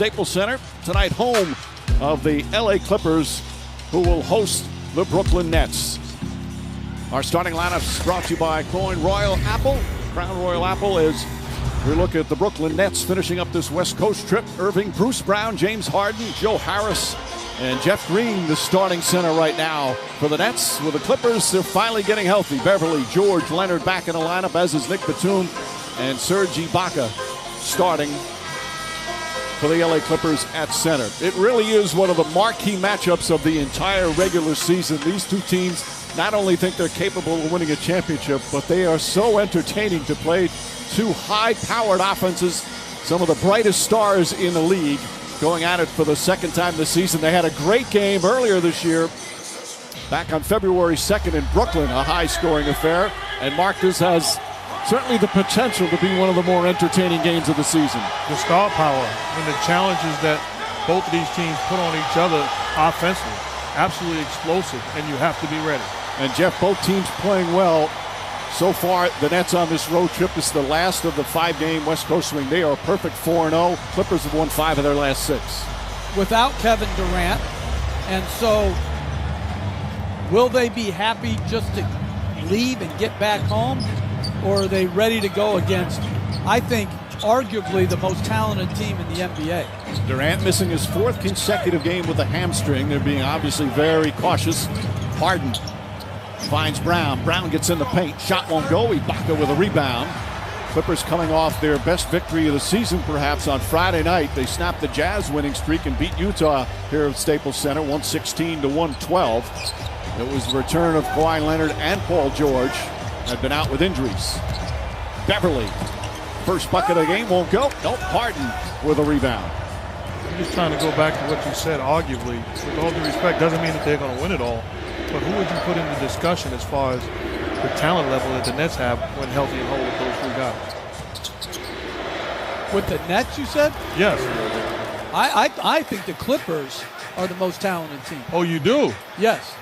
Staples Center. Tonight, home of the LA Clippers, who will host the Brooklyn Nets. Our starting lineup is brought to you by Crown Royal Apple. Crown Royal Apple is we look at the Brooklyn Nets finishing up this West Coast trip. Irving, Bruce Brown, James Harden, Joe Harris, and Jeff Green, the starting center right now for the Nets. With the Clippers, they're finally getting healthy. Beverly, George, Leonard back in the lineup, as is Nick Batum, and Serge Ibaka starting for the LA Clippers at center. It really is one of the marquee matchups of the entire regular season. These two teams not only think they're capable of winning a championship, but they are so entertaining to play. Two high-powered offenses, some of the brightest stars in the league, going at it for the second time this season. They had a great game earlier this year, back on February 2nd in Brooklyn, a high-scoring affair. And Mark, this has certainly the potential to be one of the more entertaining games of the season. The star power and the challenges that both of these teams put on each other offensively, absolutely explosive, and you have to be ready. And Jeff, both teams playing well. So far, the Nets on this road trip, this is the last of the 5-game West Coast swing. They are a perfect 4-0. Clippers have won 5 of their last 6. Without Kevin Durant. And so, will they be happy just to leave and get back home? Or are they ready to go against, I think, arguably the most talented team in the NBA? Durant missing his 4th consecutive game with a hamstring. They're being obviously very cautious. Harden finds Brown. Brown gets in the paint. Shot won't go. Ibaka with a rebound. Clippers coming off their best victory of the season, perhaps, on Friday night. They snapped the Jazz winning streak and beat Utah here at Staples Center, 116-112. It was the return of Kawhi Leonard and Paul George, had been out with injuries. Beverly, first bucket of the game, won't go. Nope, Harden with a rebound. I'm just trying to go back to what you said, arguably. With all due respect, doesn't mean that they're going to win it all. But who would you put in the discussion as far as the talent level that the Nets have when healthy and whole with those 3 guys? With the Nets, you said? Yes. I think the Clippers are the most talented team. Oh, you do? Yes.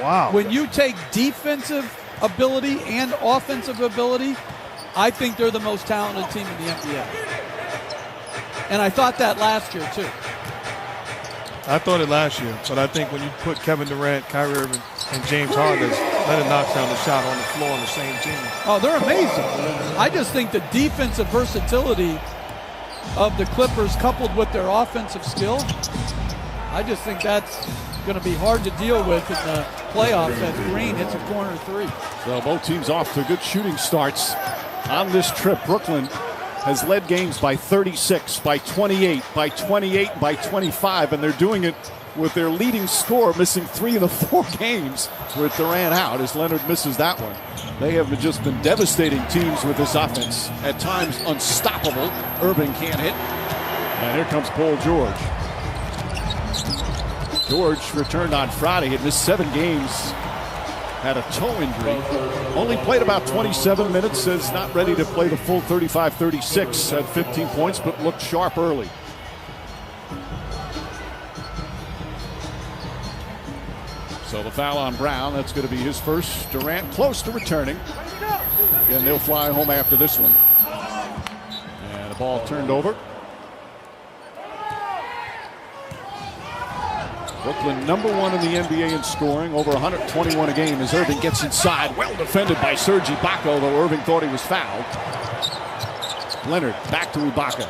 Wow. When you take defensive ability and offensive ability, I think they're the most talented team in the NBA. And I thought that last year, too. I thought it last year, but I think when you put Kevin Durant, Kyrie Irving, and James Harden, Leonard knocks down the shot on the floor on the same team. Oh, they're amazing. I just think the defensive versatility of the Clippers coupled with their offensive skill, I just think that's going to be hard to deal with in the playoffs as Green hits a corner 3. So both teams off to good shooting starts on this trip. Brooklyn has led games by 36, by 28, by 28, by 25, and they're doing it with their leading scorer missing 3 of the 4 games with Durant out, as Leonard misses that one. They have just been devastating teams with this offense. At times unstoppable. Irving can't hit. And here comes Paul George. George returned on Friday. He had missed 7 games. Had a toe injury. Only played about 27 minutes. Says not ready to play the full 35-36 at 15 points, but looked sharp early. So the foul on Brown. That's going to be his first. Durant close to returning. Again, they'll fly home after this one. And the ball turned over. Brooklyn number 1 in the NBA in scoring, over 121 a game as Irving gets inside. Well defended by Serge Ibaka, though Irving thought he was fouled. Leonard back to Ibaka.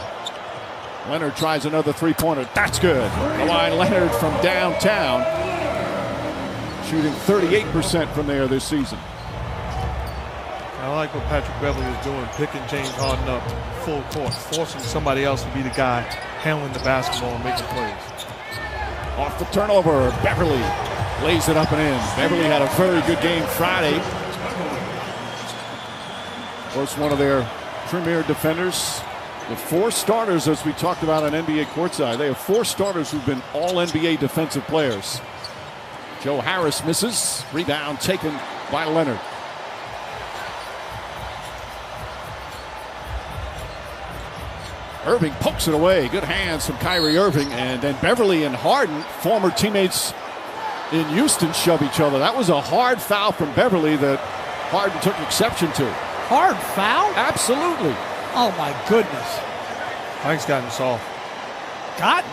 Leonard tries another 3-pointer. That's good. Kawhi Leonard from downtown, shooting 38% from there this season. I like what Patrick Beverly is doing, picking James Harden up full court, forcing somebody else to be the guy handling the basketball and making plays. Off the turnover, Beverly lays it up and in. Beverly had a very good game Friday. Was one of their premier defenders. The 4 starters, as we talked about on NBA Courtside, they have 4 starters who've been all NBA defensive players. Joe Harris misses. Rebound taken by Leonard. Irving pokes it away. Good hands from Kyrie Irving. And then Beverly and Harden, former teammates in Houston, shove each other. That was a hard foul from Beverly that Harden took exception to. Hard foul? Absolutely. Oh, my goodness. Mike's gotten soft. forgotten.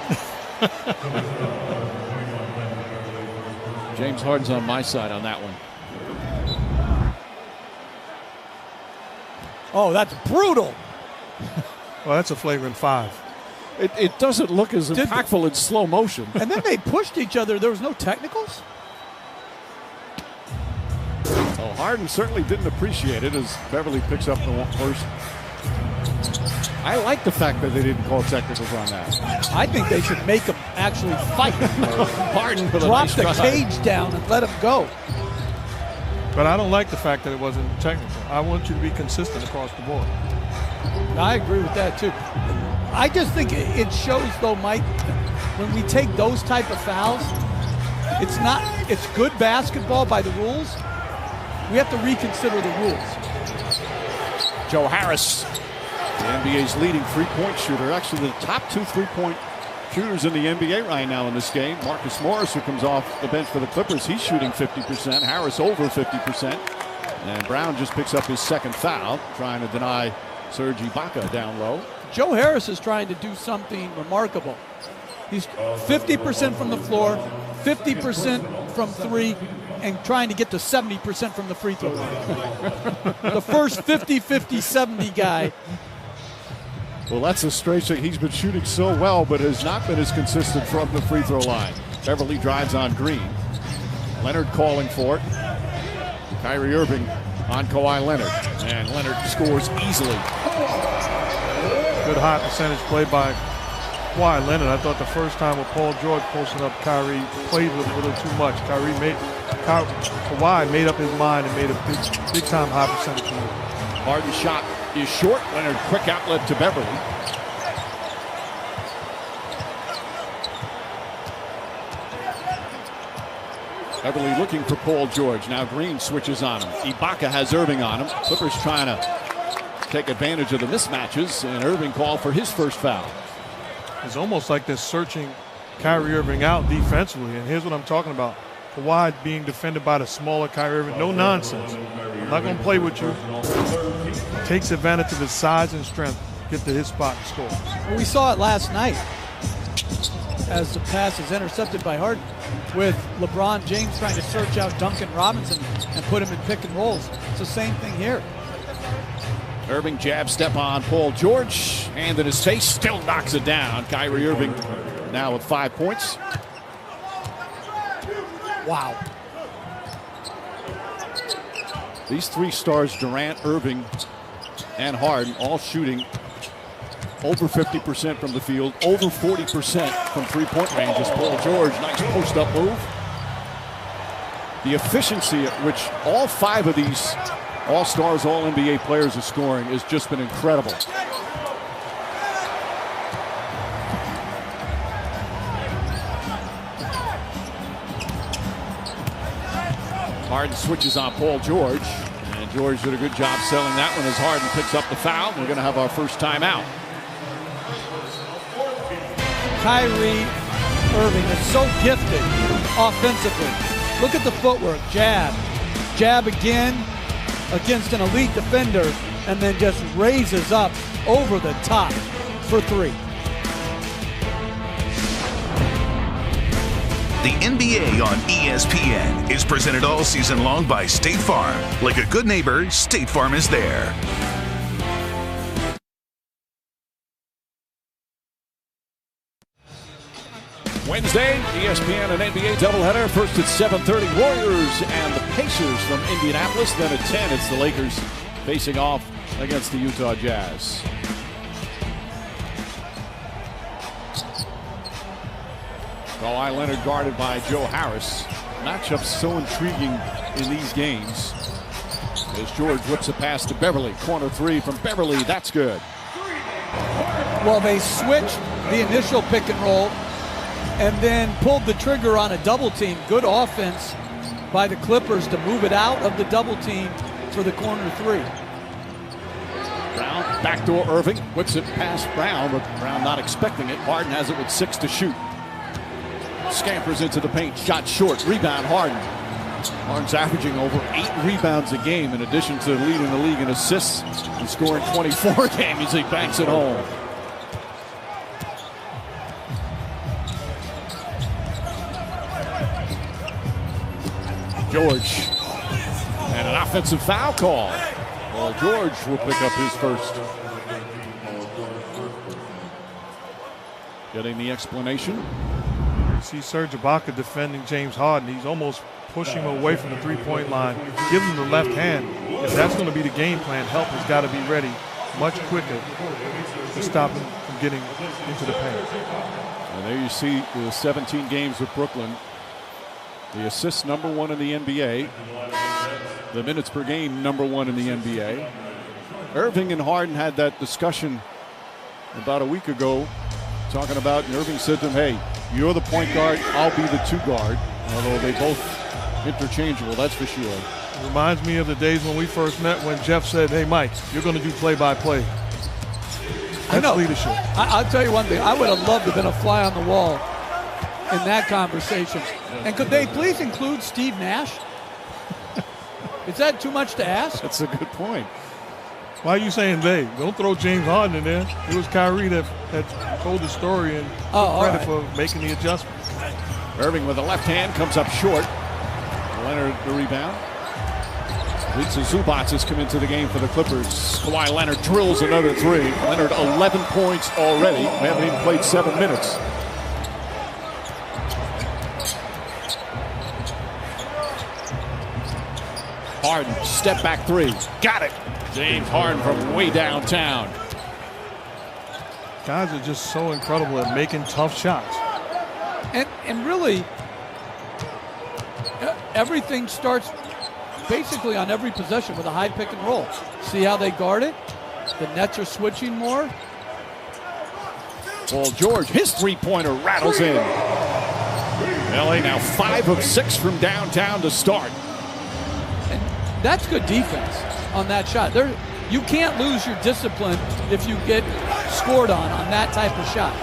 James Harden's on my side on that one. Oh, that's brutal. Well, that's a flagrant 5. It doesn't look as impactful in slow motion. And then they pushed each other. There was no technicals? So Harden certainly didn't appreciate it as Beverly picks up the first. I like the fact that they didn't call technicals on that. I think they should make them actually fight. Harden with Drop a nice the drive. cage down and let him go. But I don't like the fact that it wasn't technical. I want you to be consistent across the board. I agree with that, too. I just think it shows, though, Mike, when we take those type of fouls, it's good basketball by the rules. We have to reconsider the rules. Joe Harris, the NBA's leading three-point shooter. Actually, the top 2 three-point shooters in the NBA right now in this game. Marcus Morris, who comes off the bench for the Clippers, he's shooting 50%. Harris over 50%. And Brown just picks up his second foul, trying to deny Serge Ibaka down low. Joe Harris is trying to do something remarkable. He's 50% from the floor, 50% from 3, and trying to get to 70% from the free throw line. The first 50, 50, 70 guy. Well, that's a strange thing. He's been shooting so well, but has not been as consistent from the free throw line. Beverly drives on Green. Leonard calling for it. Kyrie Irving on Kawhi Leonard. And Leonard scores easily. Good high percentage play by Kawhi Leonard. I thought the first time with Paul George posting up Kyrie played with a little too much. Kawhi made up his mind and made a big time high percentage move. Harden's shot is short. Leonard, quick outlet to Beverly. Beverly looking for Paul George. Now Green switches on him. Ibaka has Irving on him. Clippers trying to take advantage of the mismatches, and Irving called for his first foul. It's almost like they're searching Kyrie Irving out defensively, and here's what I'm talking about. Kawhi being defended by the smaller Kyrie Irving. No nonsense. I'm not going to play with you. Takes advantage of his size and strength, get to his spot and score. Well, we saw it last night as the pass is intercepted by Harden, with LeBron James trying to search out Duncan Robinson and put him in pick and rolls. It's the same thing here. Irving jab step on Paul George. Hand in his face, still knocks it down. Kyrie Irving now with 5 points. Wow. These 3 stars, Durant, Irving, and Harden, all shooting over 50% from the field, over 40% from three-point range. As Paul George, nice post-up move. The efficiency at which all 5 of these all-stars, all-NBA players are scoring has just been incredible. Harden switches on Paul George, and George did a good job selling that one as Harden picks up the foul. We're going to have our first timeout. Kyrie Irving is so gifted offensively. Look at the footwork. Jab. Jab again against an elite defender, and then just raises up over the top for 3. The NBA on ESPN is presented all season long by State Farm. Like a good neighbor, State Farm is there. Wednesday, ESPN and NBA doubleheader. First at 7:30, Warriors and the Pacers from Indianapolis. Then at 10, it's the Lakers facing off against the Utah Jazz. Kawhi Leonard guarded by Joe Harris. Matchups so intriguing in these games. As George whips a pass to Beverly. Corner 3 from Beverly. That's good. Well, they switched the initial pick and roll and then pulled the trigger on a double team. Good offense by the Clippers to move it out of the double team for the corner 3. Brown, backdoor Irving, whips it past Brown, but Brown not expecting it. Harden has it with 6 to shoot. Scampers into the paint, shot short, rebound Harden. Harden's averaging over 8 rebounds a game in addition to leading the league in assists and scoring 24 games as he banks it home. George. And an offensive foul call. Well, George will pick up his first. Getting the explanation. You see Serge Ibaka defending James Harden. He's almost pushing him away from the three-point line. Give him the left hand. If that's going to be the game plan, help has got to be ready much quicker to stop him from getting into the paint. And there you see the 17 games with Brooklyn. The assists #1 in the NBA. The minutes per game #1 in the NBA. Irving and Harden had that discussion about a week ago, talking about, and Irving said to him, hey, you're the point guard, I'll be the two guard. Although they both interchangeable, that's for sure. It reminds me of the days when we first met, when Jeff said, hey, Mike, you're going to do play-by-play. That's leadership. I'll tell you one thing. I would have loved to have been a fly on the wall in that conversation. And could they please include Steve Nash? Is that too much to ask? That's a good point. Why are you saying they? Don't throw James Harden in there. It was Kyrie that told the story and took credit for making the adjustment. Irving with the left hand comes up short. Leonard the rebound. Ivica Zubac has come into the game for the Clippers. Kawhi Leonard drills another three. Leonard 11 points already. We haven't even played 7 minutes. Harden, step back three. Got it. James Harden from way downtown. Guys are just so incredible at making tough shots. And really, everything starts basically on every possession with a high pick and roll. See how they guard it? The Nets are switching more. Paul George, his three-pointer rattles in. LA now 5 of 6 from downtown to start. And that's good defense on that shot. You can't lose your discipline if you get scored on that type of shot.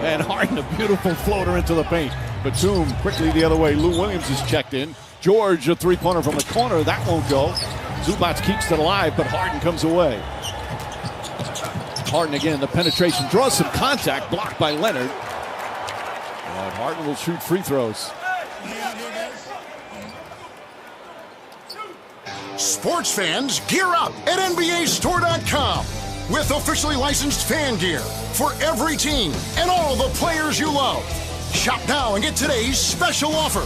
And Harden, a beautiful floater into the paint. Batum quickly the other way. Lou Williams is checked in. George, a three-pointer from the corner. That won't go. Zubac keeps it alive, but Harden comes away. Harden again, the penetration. Draws some contact, blocked by Leonard. And Harden will shoot free throws. Sports fans, gear up at NBAStore.com with officially licensed fan gear for every team and all the players you love. Shop now and get today's special offer.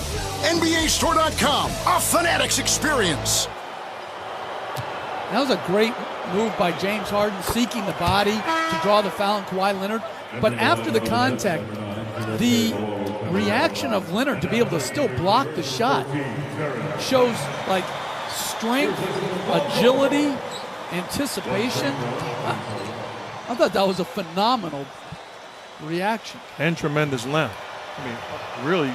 NBAStore.com, a Fanatics experience. That was a great move by James Harden, seeking the body to draw the foul on Kawhi Leonard. But after the contact, the reaction of Leonard to be able to still block the shot shows like strength, agility, anticipation. I thought that was a phenomenal reaction. And tremendous length. I mean, really,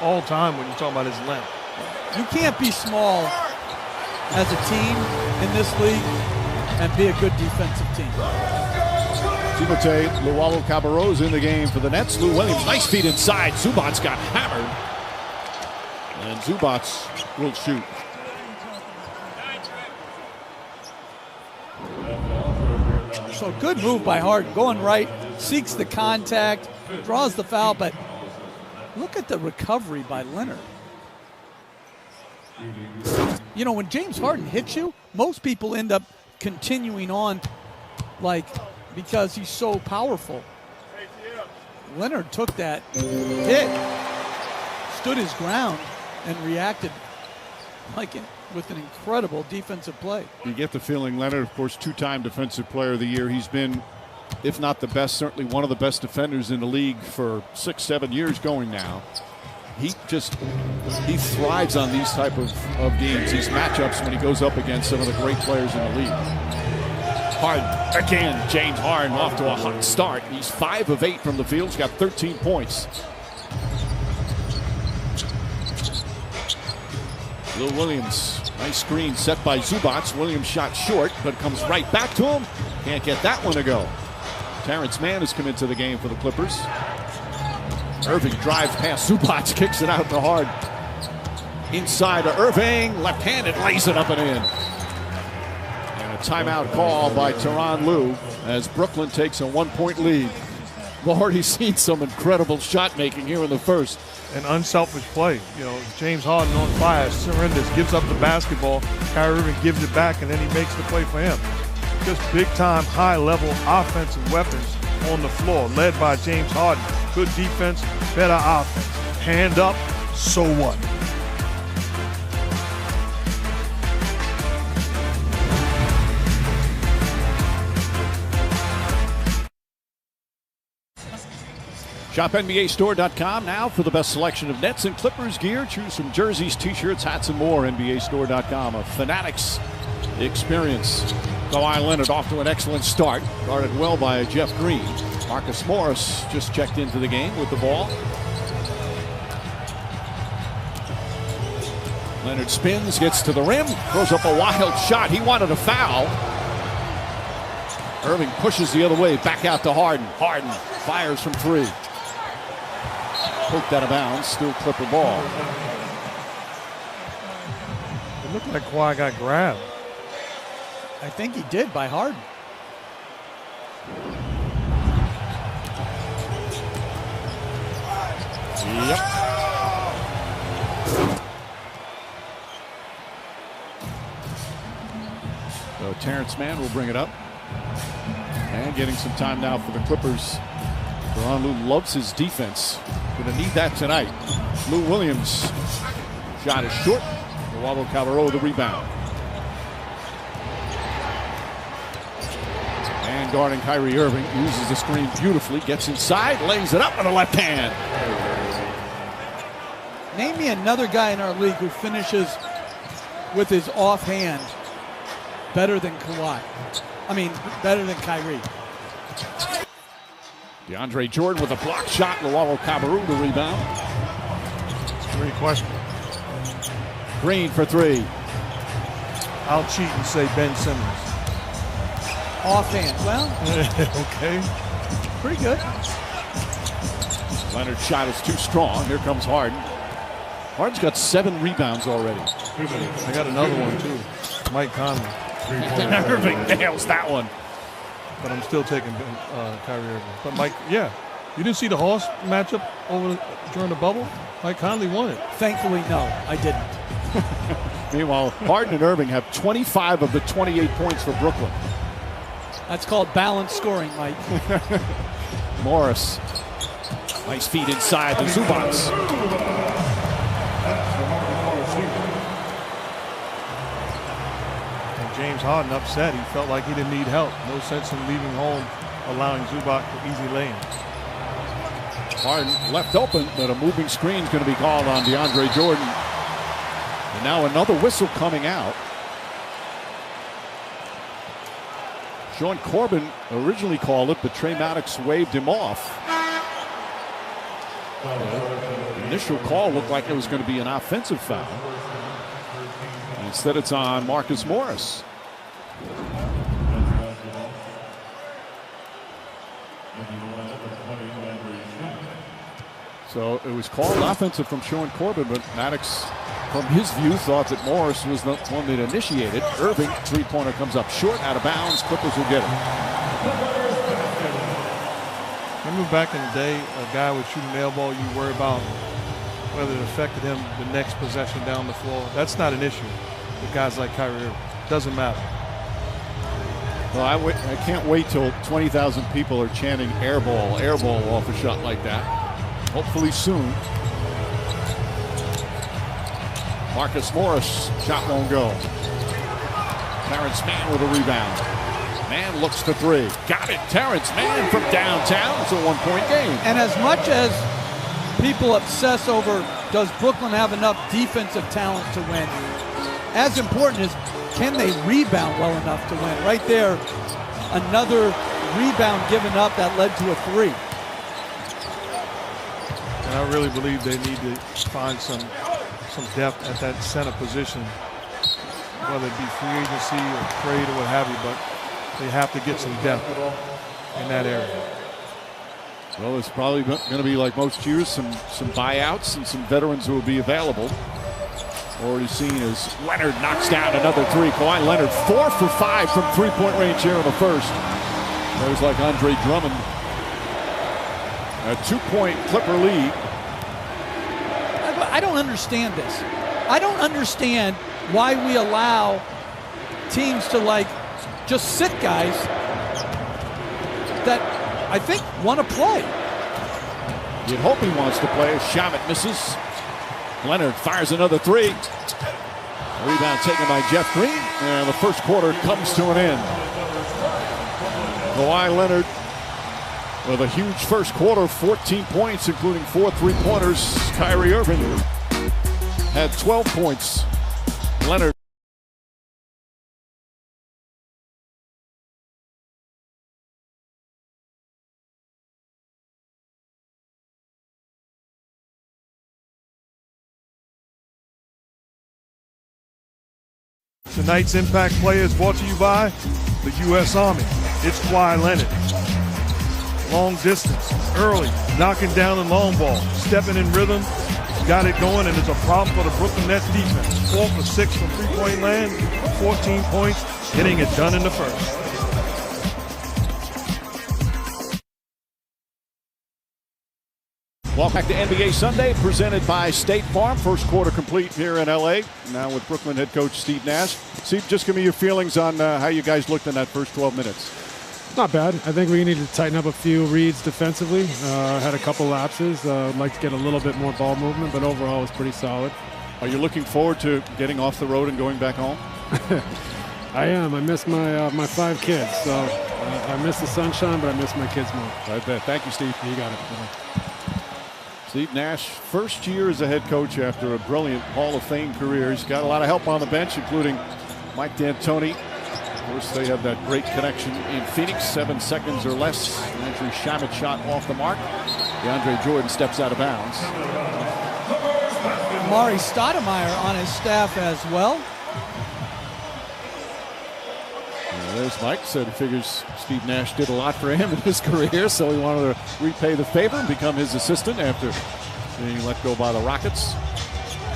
all time when you talk about his length. You can't be small as a team in this league and be a good defensive team. Timothé Luwawu-Cabarrot's in the game for the Nets. Lou Williams, nice feed inside. Zubac got hammered. And Zubac will shoot. So good move by Harden, going right, seeks the contact, draws the foul, but look at the recovery by Leonard. You know, when James Harden hits you, most people end up continuing on because he's so powerful. Leonard took that hit, stood his ground, and reacted with an incredible defensive play. You get the feeling Leonard, of course, 2-time Defensive Player of the Year. He's been, if not the best, certainly one of the best defenders in the league for 6-7 years going now. He thrives on these type of games, these matchups when he goes up against some of the great players in the league. Harden, again, James Harden off to a hot start. He's 5 of 8 from the field. He's got 13 points. Lou Williams, nice screen set by Zubac. Williams shot short, but comes right back to him. Can't get that one to go. Terrence Mann has come into the game for the Clippers. Irving drives past Zubac, kicks it out to Harden. Inside to Irving, left-handed, lays it up and in. And a timeout call by Tyronn Lue as Brooklyn takes a 1-point lead. We've already seen some incredible shot making here in the first. An unselfish play. You know, James Harden on fire, surrenders, gives up the basketball. Kyrie Irving gives it back, and then he makes the play for him. Just big-time, high-level offensive weapons on the floor, led by James Harden. Good defense, better offense. Hand up, so what? ShopNBAStore.com now for the best selection of Nets and Clippers gear. Choose from jerseys, t-shirts, hats, and more. NBAStore.com, a Fanatics experience. Kawhi Leonard off to an excellent start. Guarded well by Jeff Green. Marcus Morris just checked into the game with the ball. Leonard spins, gets to the rim, throws up a wild shot. He wanted a foul. Irving pushes the other way, back out to Harden. Harden fires from three. Poked out of bounds, still Clipper ball. It looked like Kawhi got grabbed. I think he did by Harden. Yep. So Terrence Mann will bring it up. And getting some time now for the Clippers. Ron Lue loves his defense. Going to need that tonight. Lou Williams. Shot is short. Luau Cabarrot the rebound. And guarding Kyrie Irving. Uses the screen beautifully. Gets inside. Lays it up with a left hand. Name me another guy in our league who finishes with his offhand better than Kawhi. I mean, better than Kyrie. DeAndre Jordan with a block shot. Luau Cabarrot the rebound. Great question. Green for three. I'll cheat and say Ben Simmons. Offhand. Well, okay. pretty good. Leonard's shot is too strong. Here comes Harden. Harden's got 7 rebounds already. I got another one, too. Mike Conley. Irving nails that one. But I'm still taking Kyrie Irving. But Mike, yeah. You didn't see the Hawks matchup during the bubble? Mike Conley won it. Thankfully, no, I didn't. Meanwhile, Harden and Irving have 25 of the 28 points for Brooklyn. That's called balanced scoring, Mike. Morris. Nice feed inside the Zubats. James Harden upset. He felt like he didn't need help. No sense in leaving home, allowing Zubac the easy lane. Harden left open, but a moving screen is going to be called on DeAndre Jordan. And now another whistle coming out. Sean Corbin originally called it, but Trey Maddox waved him off. The initial call looked like it was going to be an offensive foul. Instead, it's on Marcus Morris. So it was called offensive from Sean Corbin, but Maddox, from his view, thought that Morris was the one that initiated. Irving, three-pointer comes up short, out of bounds. Clippers will get it. Remember back in the day, a guy would shoot an air ball, you worry about whether it affected him the next possession down the floor. That's not an issue with guys like Kyrie Irving. Doesn't matter. Well, I can't wait till 20,000 people are chanting air ball off a shot like that. Hopefully soon. Marcus Morris, shot won't go. Terrence Mann with a rebound. Mann looks for three. Got it, Terrence Mann from downtown. It's a one-point game. And as much as people obsess over does Brooklyn have enough defensive talent to win, as important is can they rebound well enough to win? Right there, another rebound given up that led to a three. And I really believe they need to find some depth at that center position, whether it be free agency or trade or what have you, but they have to get some depth in that area. Well, it's probably going to be like most years, some buyouts and some veterans who will be available. Already seen as Leonard knocks down another three. Kawhi Leonard 4 for 5 from three-point range here in the first. It was like Andre Drummond A 2-point Clipper lead. I don't understand this. I don't understand why we allow teams to just sit guys that I think want to play. You'd hope he wants to play. Shamet misses. Leonard fires another three. Rebound taken by Jeff Green, and the first quarter comes to an end. Kawhi Leonard with a huge first quarter, 14 points, including 4 3-pointers. Kyrie Irving had 12 points. Leonard. Tonight's Impact Play is brought to you by the U.S. Army. It's Kawhi Leonard. Long distance, early, knocking down the long ball, stepping in rhythm, got it going, and it's a problem for the Brooklyn Nets defense. 4 for 6 from three-point land, 14 points, getting it done in the first. Welcome back to NBA Sunday, presented by State Farm. First quarter complete here in L.A. Now with Brooklyn head coach Steve Nash. Steve, just give me your feelings on how you guys looked in that first 12 minutes. Not bad. I think we need to tighten up a few reads defensively. Had a couple lapses. I'd like to get a little bit more ball movement, but overall it was pretty solid. Are you looking forward to getting off the road and going back home? I am. I miss my 5 kids. So I miss the sunshine, but I miss my kids more. I bet. Thank you, Steve. You got it. Steve Nash, first year as a head coach after a brilliant Hall of Fame career. He's got a lot of help on the bench, including Mike D'Antoni. Of course, they have that great connection in Phoenix. 7 seconds or less. Landry Shamet shot off the mark. DeAndre Jordan steps out of bounds. Mari Stoudemire on his staff as well. There's Mike. Said he figures Steve Nash did a lot for him in his career, so he wanted to repay the favor and become his assistant after being let go by the Rockets.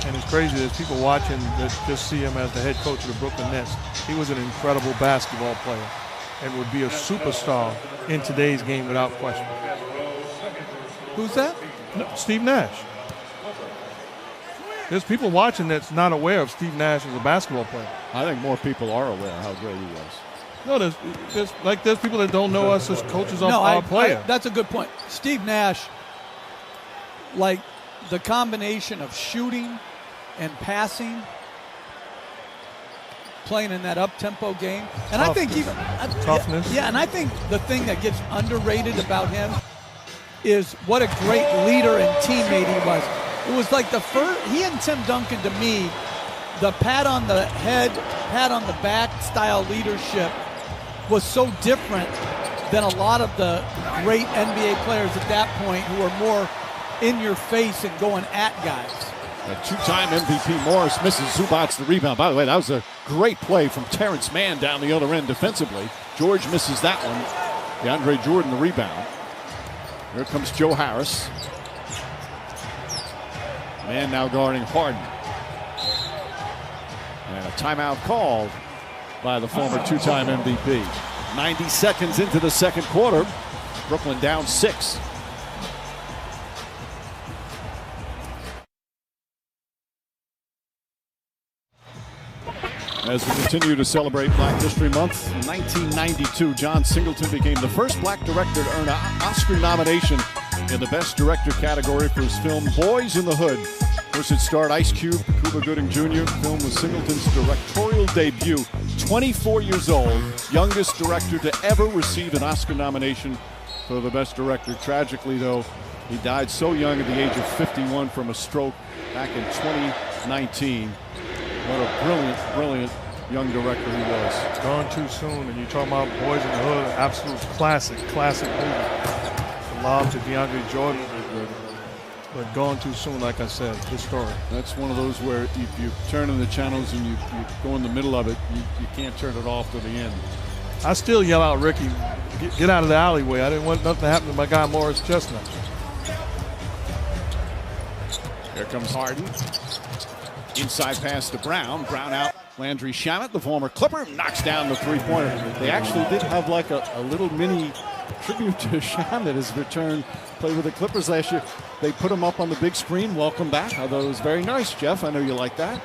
And it's crazy, there's people watching that just see him as the head coach of the Brooklyn Nets. He was an incredible basketball player and would be a superstar in today's game without question. Who's that? No, Steve Nash. There's people watching that's not aware of Steve Nash as a basketball player. I think more people are aware of how great he was. No, there's people that don't know us as coaches of our player. That's a good point. Steve Nash, like the combination of shooting and passing, playing in that up-tempo game. And I think even toughness. Yeah, and I think the thing that gets underrated about him is what a great leader and teammate he was. It was like the first, he and Tim Duncan, to me, the pat on the head, pat on the back style leadership was so different than a lot of the great NBA players at that point who were more in your face and going at guys. A 2-time MVP Morris misses Zubac's the rebound. By the way, that was a great play from Terrence Mann down the other end defensively. George misses that one. DeAndre Jordan the rebound. Here comes Joe Harris. Man now guarding Harden. And a timeout called by the former 2-time MVP. 90 seconds into the second quarter. Brooklyn down 6. As we continue to celebrate Black History Month, in 1992, John Singleton became the first black director to earn an Oscar nomination in the Best Director category for his film Boys in the Hood. Of course, it starred Ice Cube, Cuba Gooding Jr. The film was Singleton's directorial debut. 24 years old, youngest director to ever receive an Oscar nomination for the Best Director. Tragically, though, he died so young at the age of 51 from a stroke back in 2019. What a brilliant, brilliant young director he was. Gone too soon, and you're talking about Boys in the Hood, absolute classic movie. Lob to DeAndre Jordan, but gone too soon, like I said, historic. That's one of those where if you turn in the channels and you go in the middle of it, you can't turn it off to the end. I still yell out, Ricky, get out of the alleyway. I didn't want nothing to happen to my guy Morris Chestnut. Here comes Harden. Inside pass to Brown. Brown out. Landry Shamet, the former Clipper, knocks down the three-pointer. They actually did have like a little mini tribute to Sham that has returned, played with the Clippers last year. They put him up on the big screen. Welcome back. I thought it was very nice, Jeff. I know you like that.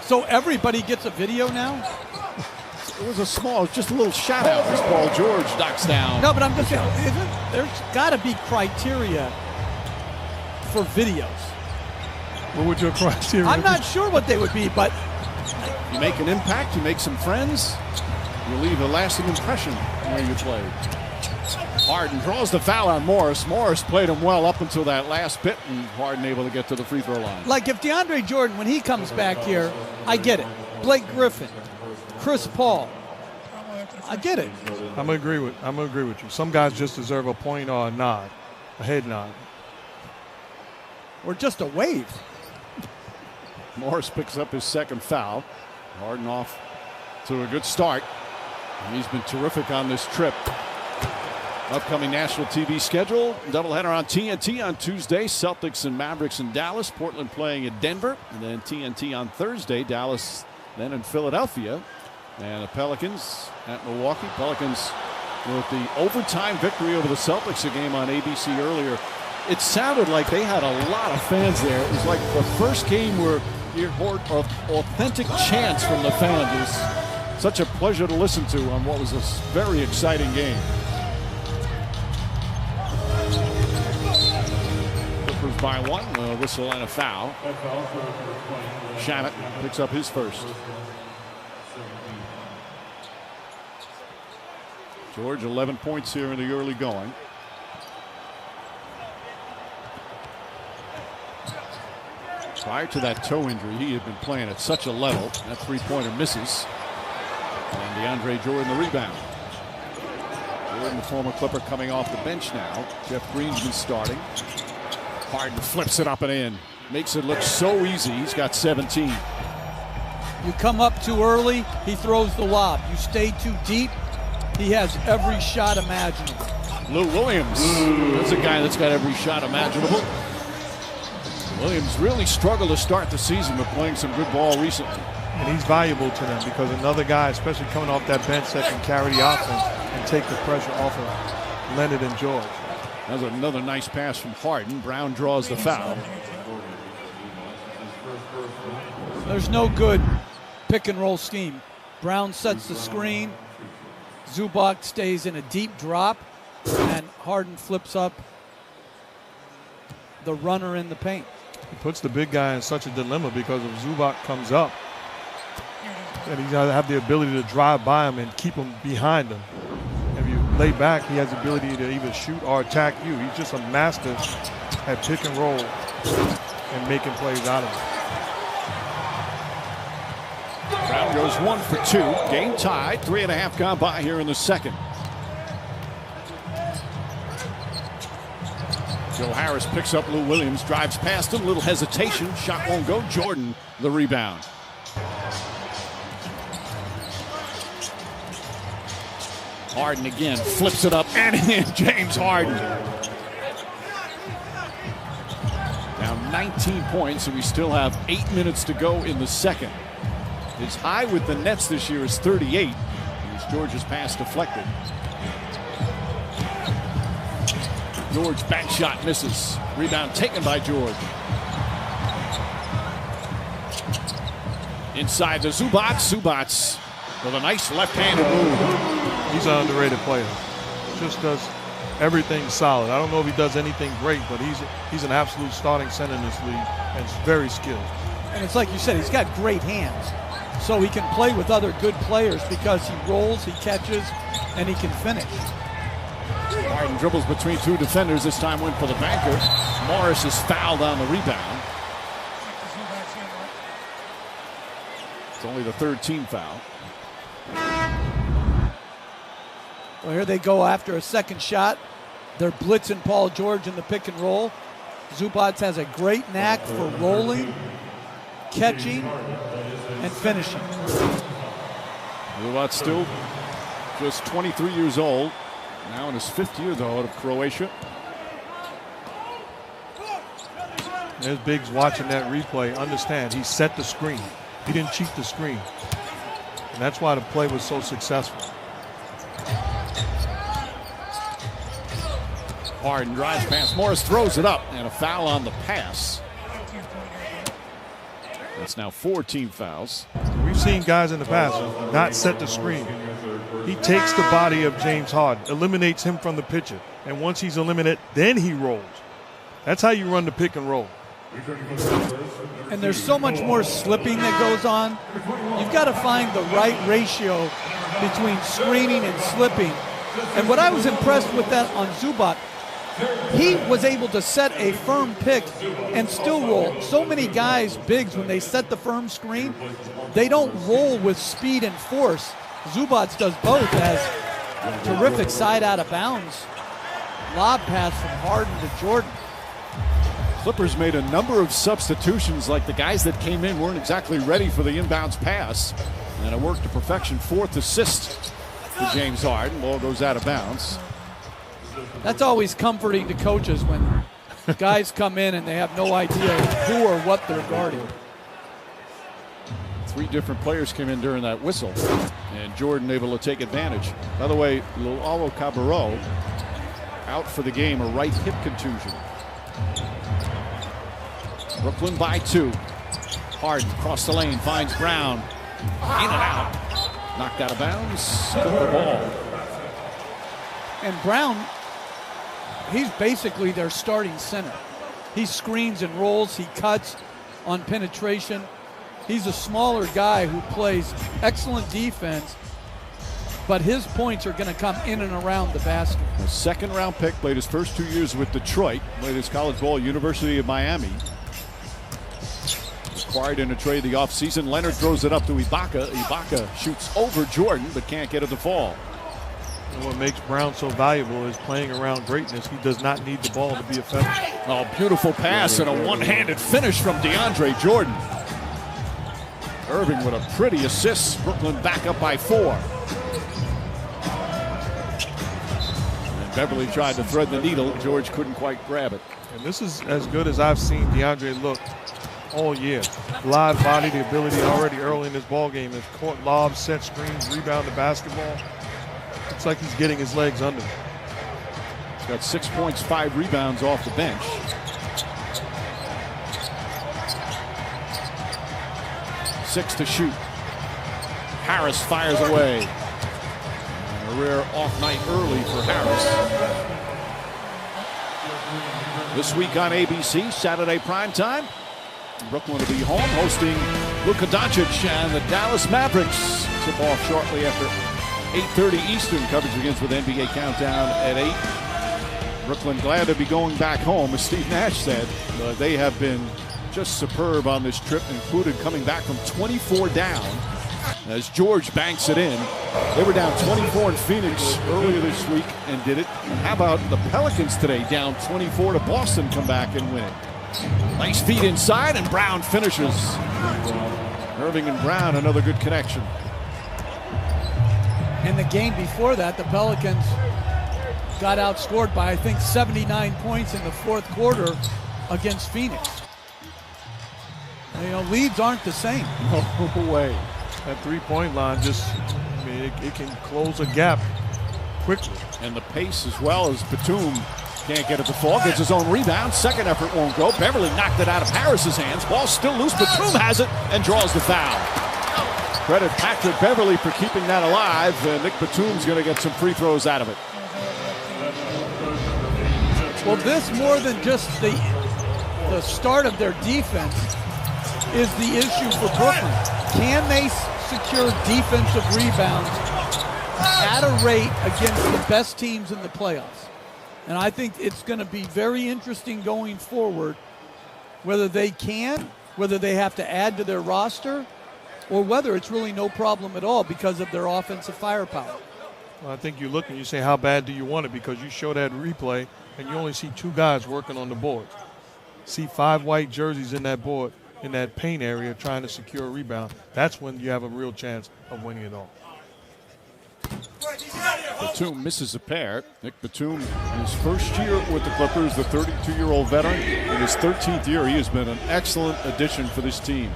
So everybody gets a video now? It was just a little shout out as Paul George knocks down. No, but I'm just saying, there's got to be criteria for videos. What would your criteria I'm be? not sure what they would be, but You make an impact, you make some friends, you leave a lasting impression where you played. Harden draws the foul on Morris. Morris played him well up until that last bit, and Harden able to get to the free throw line. like if DeAndre Jordan, when he comes back here, I get it. Blake Griffin, Chris Paul, I get it. I'm gonna agree with you. Some guys just deserve a point or a nod, a head nod. Or just a wave. Morris picks up his second foul. Harden off to a good start. And he's been terrific on this trip. Upcoming national TV schedule. Doubleheader on TNT on Tuesday. Celtics and Mavericks in Dallas. Portland playing in Denver. And then TNT on Thursday. Dallas then in Philadelphia. And the Pelicans at Milwaukee. Pelicans with the overtime victory over the Celtics, a game on ABC earlier. It sounded like they had a lot of fans there. It was like the first game where you heard authentic chants from the fans. It was such a pleasure to listen to on what was a very exciting game. Clippers by one, a whistle and a foul. Shamet picks up his first. George, 11 points here in the early going. Prior to that toe injury, he had been playing at such a level. That three-pointer misses. And DeAndre Jordan the rebound. Jordan, the former Clipper, coming off the bench now. Jeff Green's been starting. Harden flips it up and in. Makes it look so easy. He's got 17. You come up too early, he throws the lob. You stay too deep, he has every shot imaginable. Lou Williams. That's a guy that's got every shot imaginable. Williams really struggled to start the season, but playing some good ball recently. And he's valuable to them because another guy, especially coming off that bench, that can carry the offense and take the pressure off of Leonard and George. That was another nice pass from Harden. Brown draws the foul. There's no good pick and roll scheme. Brown sets the screen. Zubac stays in a deep drop, and Harden flips up the runner in the paint. He puts the big guy in such a dilemma because if Zubac comes up, and he's got to have the ability to drive by him and keep him behind him. If you lay back, he has the ability to either shoot or attack you. He's just a master at pick and roll and making plays out of it. Brown goes 1 for 2. Game tied. 3.5 gone by here in the second. Joe Harris picks up Lou Williams, drives past him, little hesitation, shot won't go. Jordan the rebound. Harden again flips it up and in. James Harden. Now 19 points, and we still have 8 minutes to go in the second. His high with the Nets this year is 38. As George's pass deflected. George back shot misses. Rebound taken by George. Inside to Zubac. Zubac with a nice left-handed move. He's an underrated player. Just does everything solid. I don't know if he does anything great, but he's an absolute starting center in this league and is very skilled. And it's like you said, he's got great hands. So he can play with other good players because he rolls, he catches, and he can finish. Harden dribbles between two defenders. This time went for the banker. Morris is fouled on the rebound. It's only the third team foul. Well, here they go after a second shot. They're blitzing Paul George in the pick and roll. Zubac has a great knack for rolling, catching, and finishing. Zubac still just 23 years old. Now in his 5th year, though, out of Croatia. There's Biggs watching that replay. Understand, he set the screen. He didn't cheat the screen. And that's why the play was so successful. Harden drives past Morris, throws it up, and a foul on the pass. It's now 4 team fouls. We've seen guys in the past not set the screen. He takes the body of James Harden, eliminates him from the picture, and once he's eliminated, then he rolls. That's how you run the pick and roll. And there's so much more slipping that goes on. You've got to find the right ratio between screening and slipping. And what I was impressed with that on Zubac, he was able to set a firm pick and still roll. So many guys, bigs, when they set the firm screen, they don't roll with speed and force. Zubac does both, as terrific side out of bounds lob pass from Harden to Jordan. Clippers made a number of substitutions, like the guys that came in weren't exactly ready for the inbounds pass. And it worked to perfection. 4th assist for James Harden. Ball goes out of bounds. That's always comforting to coaches when guys come in and they have no idea who or what they're guarding. 3 different players came in during that whistle, and Jordan able to take advantage. By the way, Luau Cabarro out for the game, a right hip contusion. Brooklyn by 2. Harden across the lane, finds Brown. In and out. Knocked out of bounds. Took the ball. And Brown, he's basically their starting center. He screens and rolls. He cuts on penetration. He's a smaller guy who plays excellent defense, but his points are going to come in and around the basket. A 2nd-round pick, played his first 2 years with Detroit, played his college ball at University of Miami. Acquired in a trade the offseason. Leonard throws it up to Ibaka. Ibaka shoots over Jordan, but can't get it to fall. And what makes Brown so valuable is playing around greatness. He does not need the ball to be effective. Oh, beautiful pass and a one-handed finish from DeAndre Jordan. Irving with a pretty assist. Brooklyn back up by 4. And Beverly tried to thread the needle. George couldn't quite grab it. And this is as good as I've seen DeAndre look all year. Live body, the ability already early in this ball game is court lobs, set screens, rebound the basketball. It's like he's getting his legs under. He's got 6 points, 5 rebounds off the bench. 6 to shoot. Harris fires away. And a rare off night early for Harris. This week on ABC, Saturday primetime. Brooklyn will be home hosting Luka Doncic and the Dallas Mavericks. Tip off shortly after 8:30 Eastern. Coverage begins with NBA Countdown at 8. Brooklyn glad to be going back home, as Steve Nash said. They have been just superb on this trip, included coming back from 24 down as George banks it in. They were down 24 in Phoenix earlier this week and did it. How about the Pelicans today, down 24 to Boston, come back and win it. Nice feed inside, and Brown finishes. Irving and Brown, another good connection. In the game before that, the Pelicans got outscored by, I think, 79 points in the 4th quarter against Phoenix. You know, leads aren't the same. No way. That three-point line just, I mean, it can close a gap quickly. And the pace as well as Batum can't get it to fall. Gets his own rebound. Second effort won't go. Beverly knocked it out of Harris's hands. Ball still loose. Batum has it and draws the foul. Credit Patrick Beverly for keeping that alive. Nick Batum's going to get some free throws out of it. Well, this more than just the start of their defense is the issue for Brooklyn. Can they secure defensive rebounds at a rate against the best teams in the playoffs? And I think it's going to be very interesting going forward whether they can, whether they have to add to their roster, or whether it's really no problem at all because of their offensive firepower. Well, I think you look and you say, how bad do you want it? Because you show that replay and you only see 2 guys working on the board. See 5 white jerseys in that board, in that paint area, trying to secure a rebound. That's when you have a real chance of winning it all. Batum misses a pair. Nick Batum, in his first year with the Clippers, the 32-year-old veteran. In his 13th year, he has been an excellent addition for this team.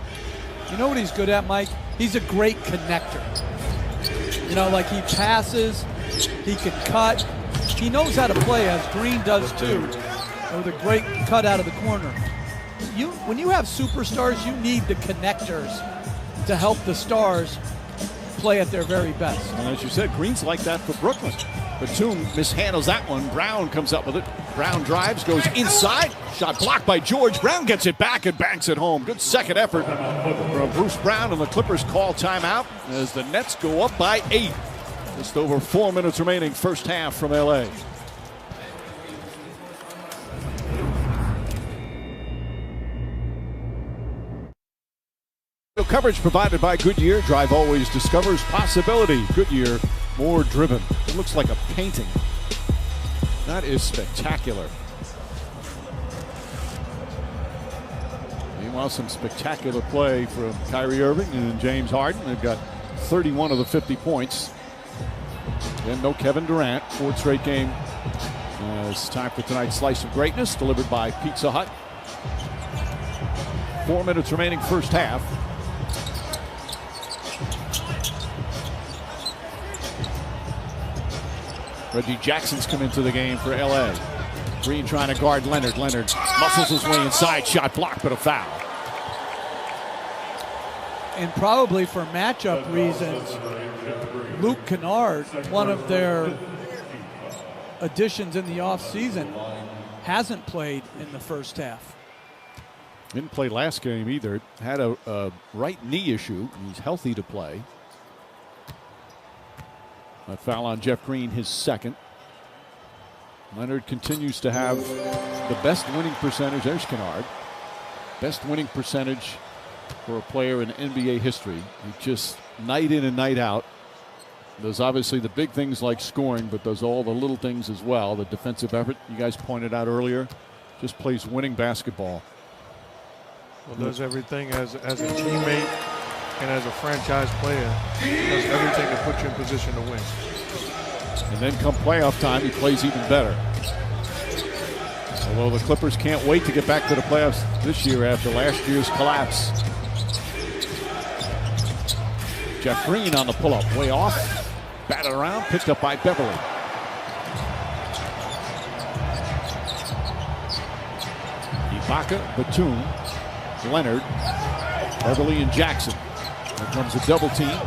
You know what he's good at, Mike? He's a great connector. You know, like he passes, he can cut, He knows how to play, as Green does too, with a great cut out of the corner. When you have superstars, you need the connectors to help the stars play at their very best. And as you said, Green's like that for Brooklyn. Batum mishandles that one. Brown comes up with it. Brown drives, goes inside. Shot blocked by George. Brown gets it back and banks it home. Good second effort from Bruce Brown, and the Clippers call timeout as the Nets go up by 8. Just over 4 minutes remaining, first half from LA. Coverage provided by Goodyear. Drive always discovers possibility. Goodyear, more driven. It looks like a painting. That is spectacular. Meanwhile, some spectacular play from Kyrie Irving and James Harden. They've got 31 of the 50 points. And no Kevin Durant. Fourth straight game. It's time for tonight's Slice of Greatness, delivered by Pizza Hut. 4 minutes remaining, first half. Reggie Jackson's come into the game for LA. Green trying to guard Leonard. Leonard muscles his way inside. Shot blocked, but a foul. And probably for matchup reasons, Luke Kennard, one of their additions in the offseason, hasn't played in the first half. Didn't play last game either. Had a right knee issue. He's healthy to play. A foul on Jeff Green, his second. Leonard continues to have the best winning percentage. There's Kennard. Best winning percentage for a player in NBA history. He just night in and night out does obviously the big things like scoring, but does all the little things as well. The defensive effort you guys pointed out earlier. Just plays winning basketball. Well, does everything as a teammate and as a franchise player. Does everything to put you in position to win. And then come playoff time, he plays even better. Although the Clippers can't wait to get back to the playoffs this year after last year's collapse. Jeff Green on the pull-up, way off. Batted around, picked up by Beverly. Ibaka, Batum, Leonard, Beverly, and Jackson. Here comes a double team.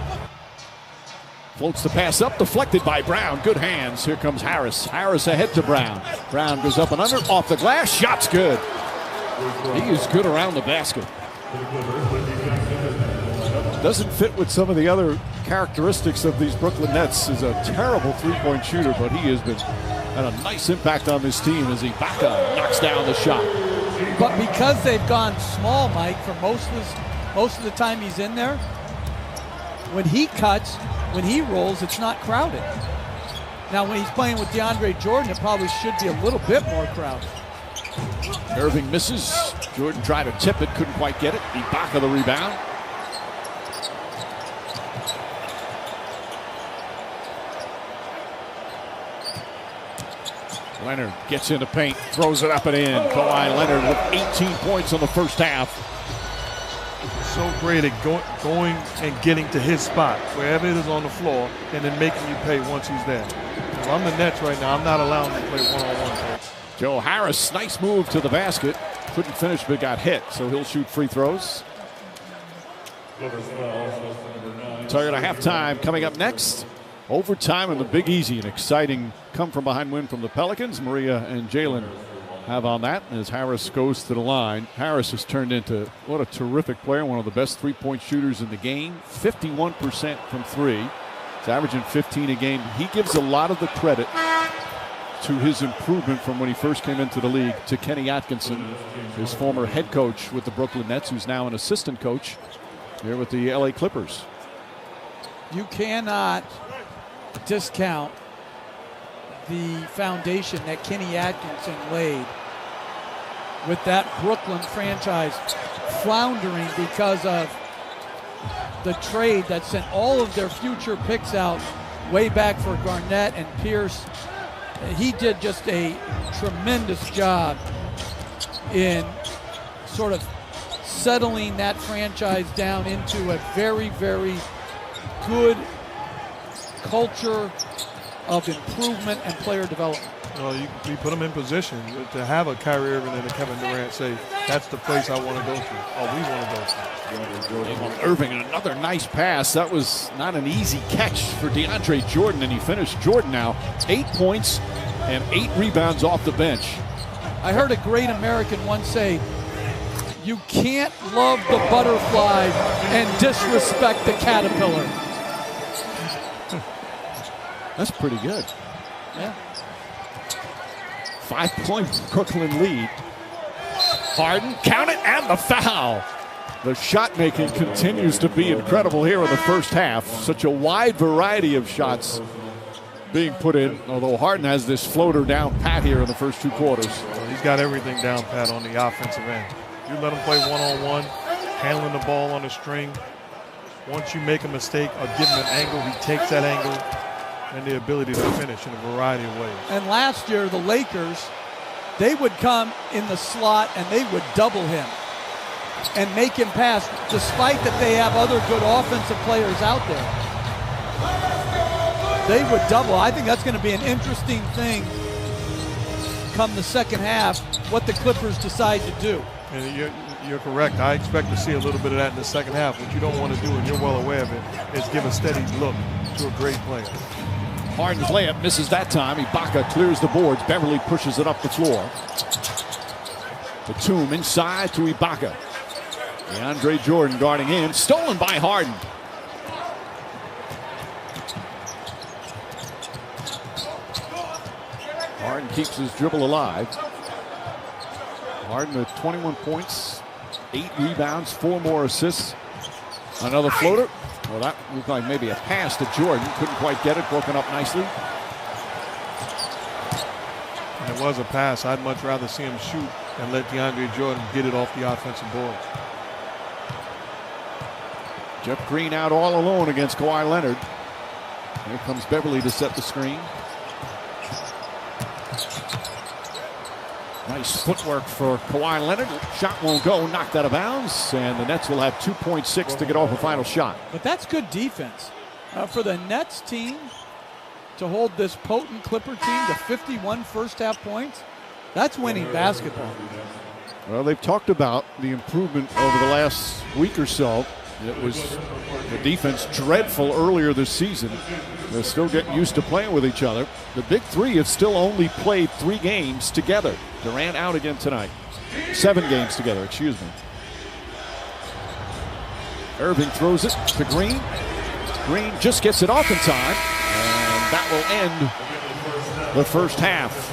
Floats the pass up, deflected by Brown. Good hands. Here comes Harris. Harris ahead to Brown. Brown goes up and under, off the glass. Shot's good. He is good around the basket. Doesn't fit with some of the other characteristics of these Brooklyn Nets. Is a terrible three-point shooter, but he has had a nice impact on this team as Ibaka knocks down the shot. But because they've gone small, Mike, for most of the time he's in there, when he cuts, when he rolls, it's not crowded. Now, when he's playing with DeAndre Jordan, it probably should be a little bit more crowded. Irving misses. Jordan tried to tip it, couldn't quite get it. Ibaka the rebound. Leonard gets into paint, throws it up and in. Kawhi Leonard with 18 points in the first half. So great at going and getting to his spot, wherever it is on the floor, and then making you pay once he's there. If I'm the Nets right now, I'm not allowing him to play one-on-one. Joe Harris, nice move to the basket. Couldn't finish, but got hit, so he'll shoot free throws. Target a halftime coming up next. Overtime in the Big Easy, an exciting come-from-behind win from the Pelicans. Maria and Jalen have on that as Harris goes to the line. Harris has turned into what a terrific player, one of the best three-point shooters in the game. 51% from three. He's averaging 15 a game. He gives a lot of the credit to his improvement from when he first came into the league to Kenny Atkinson, his former head coach with the Brooklyn Nets, who's now an assistant coach here with the LA Clippers. You cannot discount the foundation that Kenny Atkinson laid with that Brooklyn franchise floundering because of the trade that sent all of their future picks out way back for Garnett and Pierce. He did just a tremendous job in sort of settling that franchise down into a very, very good culture of improvement and player development. Well, you put them in position to have a Kyrie Irving and a Kevin Durant say, that's the place I want to go to, or we want to go to. Irving, another nice pass. That was not an easy catch for DeAndre Jordan, and he finished. Jordan now 8 points and 8 rebounds off the bench. I heard a great American once say, you can't love the butterfly and disrespect the caterpillar. That's pretty good. Yeah. 5-point Brooklyn lead. Harden, count it, and the foul. The shot making continues to be incredible here in the first half. Such a wide variety of shots being put in, although Harden has this floater down pat here in the first 2 quarters. Well, he's got everything down pat on the offensive end. You let him play one-on-one, handling the ball on the string. Once you make a mistake or give him an angle, he takes that angle, and the ability to finish in a variety of ways. And last year, the Lakers, they would come in the slot and they would double him and make him pass, despite that they have other good offensive players out there. They would double. I think that's going to be an interesting thing come the second half, what the Clippers decide to do. And you're correct. I expect to see a little bit of that in the second half. What you don't want to do, and you're well aware of it, is give a steady look to a great player. Harden's layup misses that time. Ibaka clears the boards. Beverly pushes it up the floor. Batum inside to Ibaka. DeAndre Jordan guarding in. Stolen by Harden. Harden keeps his dribble alive. Harden with 21 points, 8 rebounds, 4 more assists. Another floater. Well, that looked like maybe a pass to Jordan. Couldn't quite get it. Broken up nicely. And it was a pass. I'd much rather see him shoot and let DeAndre Jordan get it off the offensive board. Jeff Green out all alone against Kawhi Leonard. Here comes Beverly to set the screen. Nice footwork for Kawhi Leonard. Shot won't go, knocked out of bounds, and the Nets will have 2.6 to get off a final shot. But that's good defense for the Nets team to hold this potent Clipper team to 51 first-half points. That's winning basketball. Well, they've talked about the improvement over the last week or so. It was the defense dreadful earlier this season. They're still getting used to playing with each other. The Big Three have still only played 3 games together. Durant out again tonight. 7 games together, excuse me. Irving throws it to Green. Green just gets it off in time, and that will end the first half.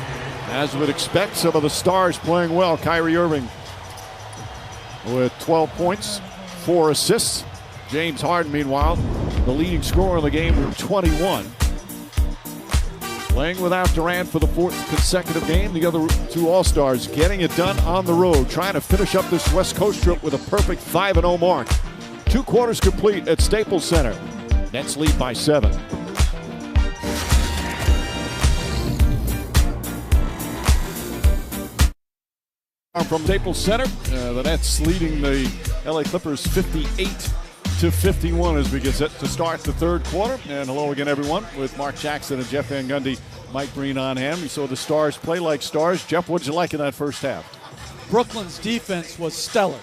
As we'd expect, some of the stars playing well. Kyrie Irving with 12 points, 4 assists. James Harden, meanwhile, the leading scorer in the game with 21. Playing without Durant for the 4th consecutive game. The other 2 All-Stars getting it done on the road, trying to finish up this West Coast trip with a perfect 5-0 mark. 2 quarters complete at Staples Center. Nets lead by 7. From Staples Center, the Nets leading the LA Clippers 58-51 as we get set to start the 3rd quarter. And hello again, everyone, with Mark Jackson and Jeff Van Gundy, Mike Breen on hand. We saw the Stars play like stars. Jeff, what did you like in that first half? Brooklyn's defense was stellar.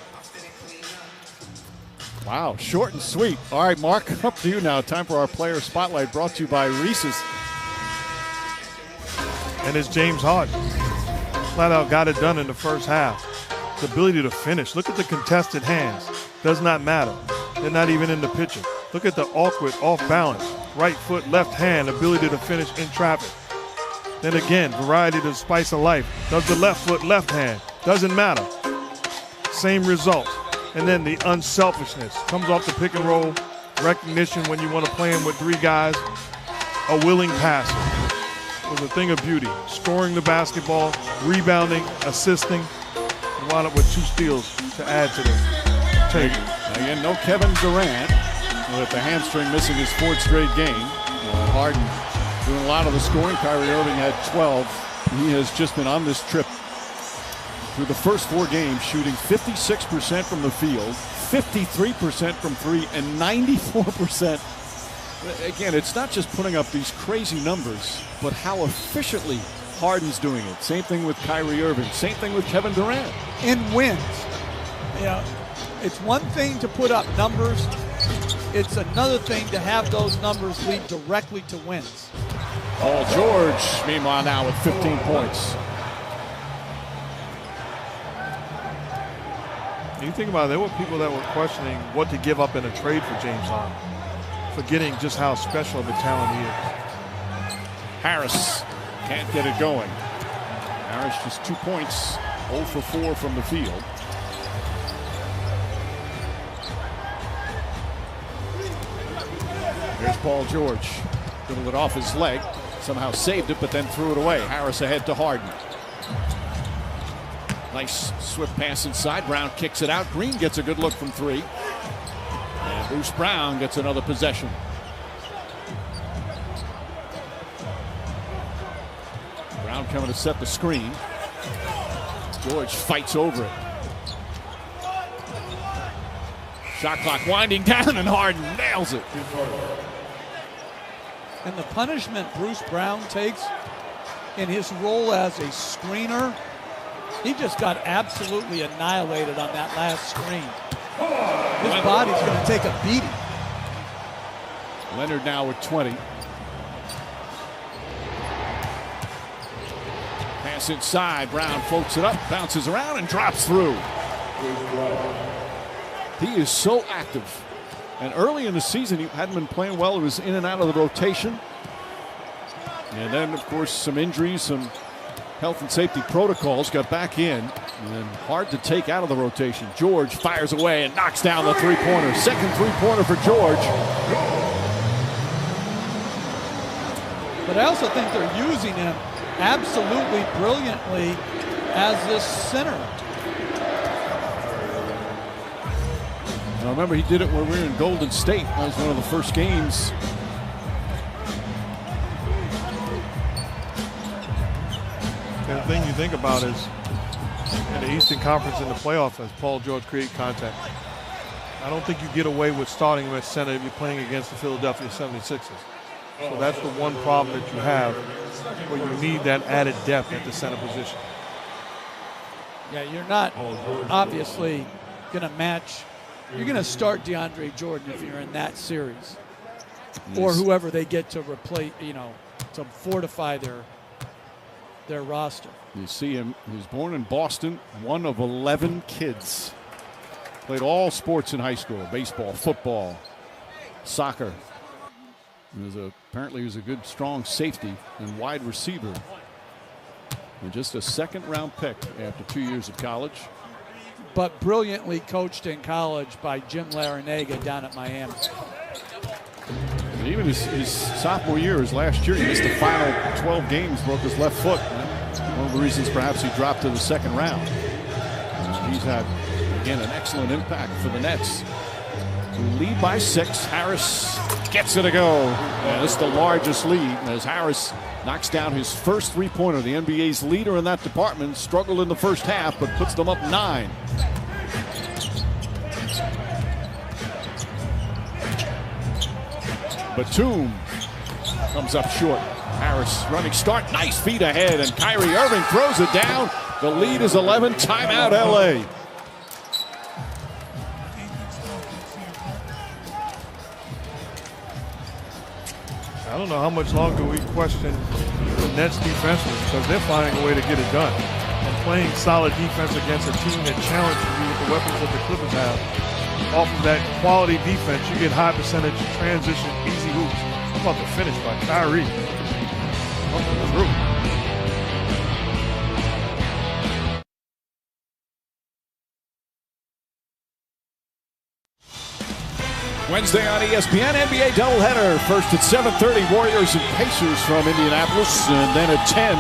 Wow, short and sweet. All right, Mark, up to you now. Time for our player spotlight, brought to you by Reese's. And it's James Harden. Flat out got it done in the first half. The ability to finish. Look at the contested hands. Does not matter. They're not even in the picture. Look at the awkward, off balance. Right foot, left hand, ability to finish in traffic. Then again, variety to spice of life. Does the left foot, left hand. Doesn't matter. Same result. And then the unselfishness. Comes off the pick and roll. Recognition when you want to play him with 3 guys. A willing passer. It was a thing of beauty. Scoring the basketball, rebounding, assisting. And wound up with 2 steals to add to the tape. Again, no Kevin Durant with the hamstring missing his 4th straight game. Harden doing a lot of the scoring. Kyrie Irving had 12. He has just been on this trip through the first 4 games, shooting 56% from the field, 53% from 3, and 94% Again, it's not just putting up these crazy numbers, but how efficiently Harden's doing it. Same thing with Kyrie Irving. Same thing with Kevin Durant. In wins. You know, it's one thing to put up numbers. It's another thing to have those numbers lead directly to wins. Paul George, meanwhile, now with 15 points. You think about it, there were people that were questioning what to give up in a trade for James Harden, forgetting just how special of a talent he is. Harris can't get it going. Harris just 2 points, 0 for 4 from the field. Here's Paul George. Dribbled it off his leg. Somehow saved it, but then threw it away. Harris ahead to Harden. Nice swift pass inside. Brown kicks it out. Green gets a good look from 3. And Bruce Brown gets another possession. Brown coming to set the screen. George fights over it. Shot clock winding down, and Harden nails it. And the punishment Bruce Brown takes in his role as a screener, he just got absolutely annihilated on that last screen. His body's going to take a beating. Leonard now with 20. Pass inside. Brown floats it up, bounces around, and drops through. He is so active. And early in the season, he hadn't been playing well. He was in and out of the rotation. And then, of course, some injuries, some health and safety protocols, got back in. And hard to take out of the rotation. George fires away and knocks down the three-pointer. Second three-pointer for George. But I also think they're using him absolutely brilliantly as this center. I remember he did it when we were in Golden State. That was one of the first games. And the thing you think about is in the Eastern Conference in the playoffs, as Paul George create contact. I don't think you get away with starting him at center if you're playing against the Philadelphia 76ers. So that's the one problem that you have where you need that added depth at the center position. Yeah, you're not obviously going to match. You're going to start DeAndre Jordan if you're in that series, or whoever they get to replace, to fortify their roster. You see him, he was born in Boston, one of 11 kids. Played all sports in high school, baseball, football, soccer. Apparently he was a good, strong safety and wide receiver. And just a second-round pick after 2 years of college. But brilliantly coached in college by Jim Larinaga down at Miami. And even his sophomore year, his last year, he missed the final 12 games, broke his left foot. One of the reasons perhaps he dropped to the second round. He's had, again, an excellent impact for the Nets. Who lead by 6. Harris gets it to go. And this is the largest lead as Harris knocks down his first three-pointer. The NBA's leader in that department struggled in the first half, but puts them up 9. Batum comes up short. Harris running start, nice feet ahead, and Kyrie Irving throws it down. The lead is 11. Timeout, LA. I don't know how much longer we question the Nets defensively because they're finding a way to get it done. And playing solid defense against a team that challenges you with the weapons that the Clippers have. Off of that quality defense, you get high percentage transition, easy hoops. How about the finish by Kyrie? Up and through. Wednesday on ESPN, NBA doubleheader. First at 7:30, Warriors and Pacers from Indianapolis. And then at 10,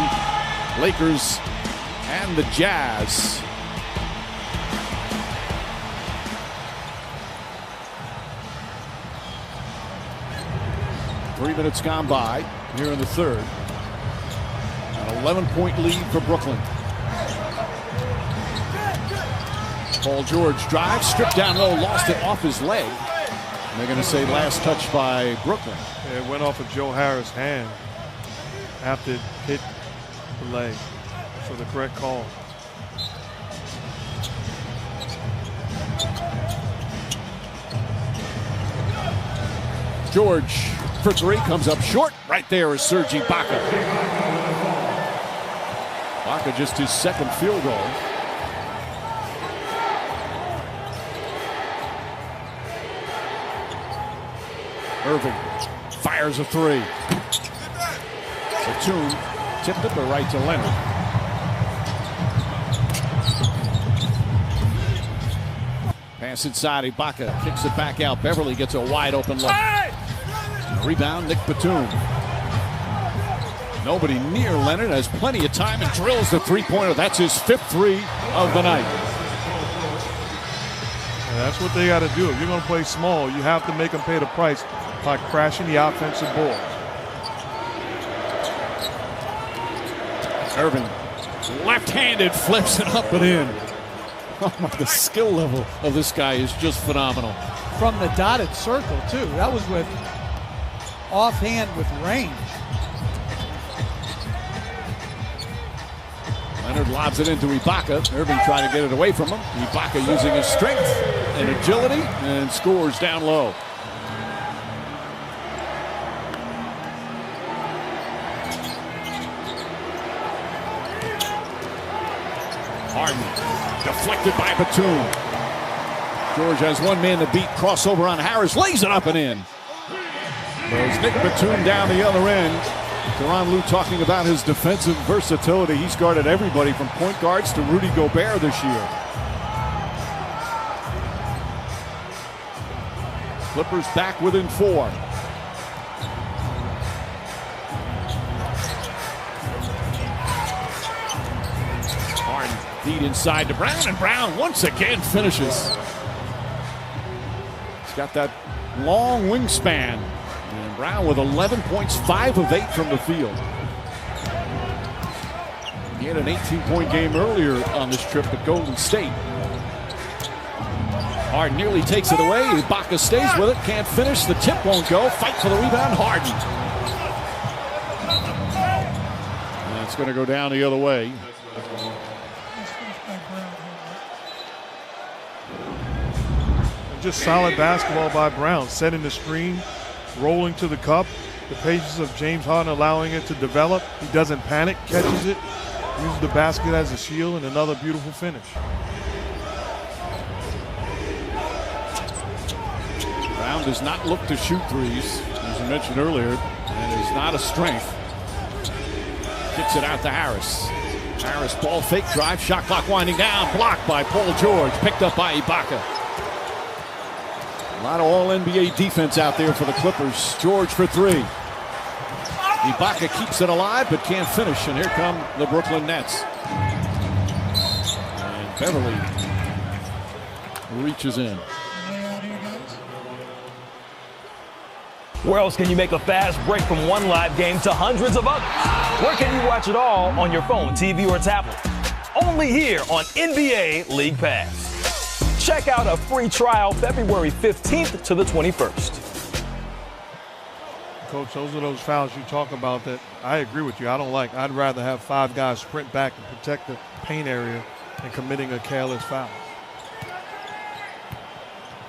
Lakers and the Jazz. Three minutes gone by here in the third. An 11-point lead for Brooklyn. Paul George drives, stripped down low, lost it off his leg. They're going to say last touch by Brooklyn. Yeah, it went off of Joe Harris' hand after it hit the leg. So the correct call. George for three, comes up short. Right there is Serge Ibaka. Ibaka just his second field goal. Irving fires a three. Batum tipped it, but right to Leonard. Pass inside, Ibaka kicks it back out. Beverly gets a wide open look. Rebound, Nick Batum. Nobody near Leonard, has plenty of time and drills the three-pointer. That's his fifth three of the night. And that's what they got to do. If you're going to play small, you have to make them pay the price by crashing the offensive ball. Irving, left-handed, flips it up and in. Oh, the skill level of this guy is just phenomenal. From the dotted circle, too. That was with offhand with range. Leonard lobs it into Ibaka. Irving trying to get it away from him. Ibaka using his strength and agility and scores down low. Harden deflected by Batum. George has one man to beat. Crossover on Harris. Lays it up and in. There's Nick Batum down the other end. Tyronn Lue talking about his defensive versatility. He's guarded everybody from point guards to Rudy Gobert this year. Clippers back within 4. Harden feed inside to Brown, and Brown once again finishes. He's got that long wingspan. And Brown with 11 points, 5 of 8 from the field. He had an 18-point game earlier on this trip at Golden State. Harden nearly takes it away. Ibaka stays with it, can't finish. The tip won't go. Fight for the rebound, Harden. And it's going to go down the other way. Just solid basketball by Brown, setting the screen, rolling to the cup. The patience of James Harden allowing it to develop. He doesn't panic, catches it, uses the basket as a shield, and another beautiful finish. Brown does not look to shoot threes, as you mentioned earlier, and is not a strength. Kicks it out to Harris. Harris ball fake drive, shot clock winding down, blocked by Paul George, picked up by Ibaka. A lot of all-NBA defense out there for the Clippers. George for 3. Ibaka keeps it alive but can't finish, and here come the Brooklyn Nets. And Beverly reaches in. Where else can you make a fast break from one live game to hundreds of others? Where can you watch it all on your phone, TV, or tablet? Only here on NBA League Pass. Check out a free trial February 15th to the 21st. Coach, those are those fouls you talk about that I agree with you. I don't like. I'd rather have 5 guys sprint back and protect the paint area than committing a careless foul.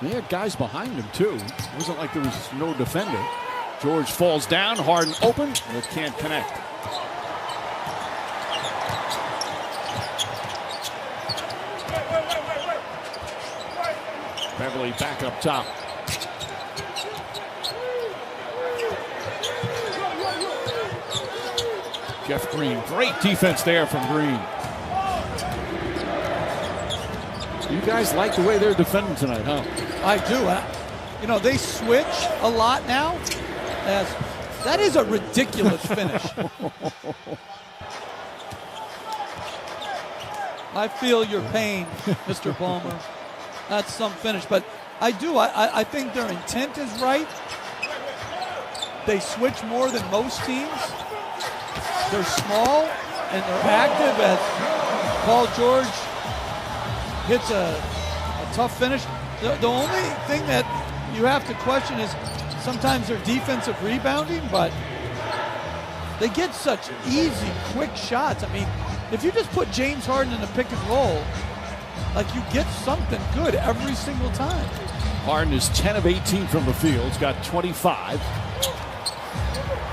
They had guys behind him, too. It wasn't like there was no defender. George falls down, Harden open, but can't connect. Beverly back up top. Jeff Green, great defense there from Green. You guys like the way they're defending tonight, huh? I do. You know, they switch a lot now. That is a ridiculous finish. I feel your pain, Mr. Palmer. That's some finish. But I do. I think their intent is right. They switch more than most teams. They're small and they're active as Paul George hits a tough finish. The only thing that you have to question is sometimes their defensive rebounding, but they get such easy, quick shots. I mean, if you just put James Harden in a pick and roll, like, you get something good every single time. Harden is 10 of 18 from the field. He's got 25.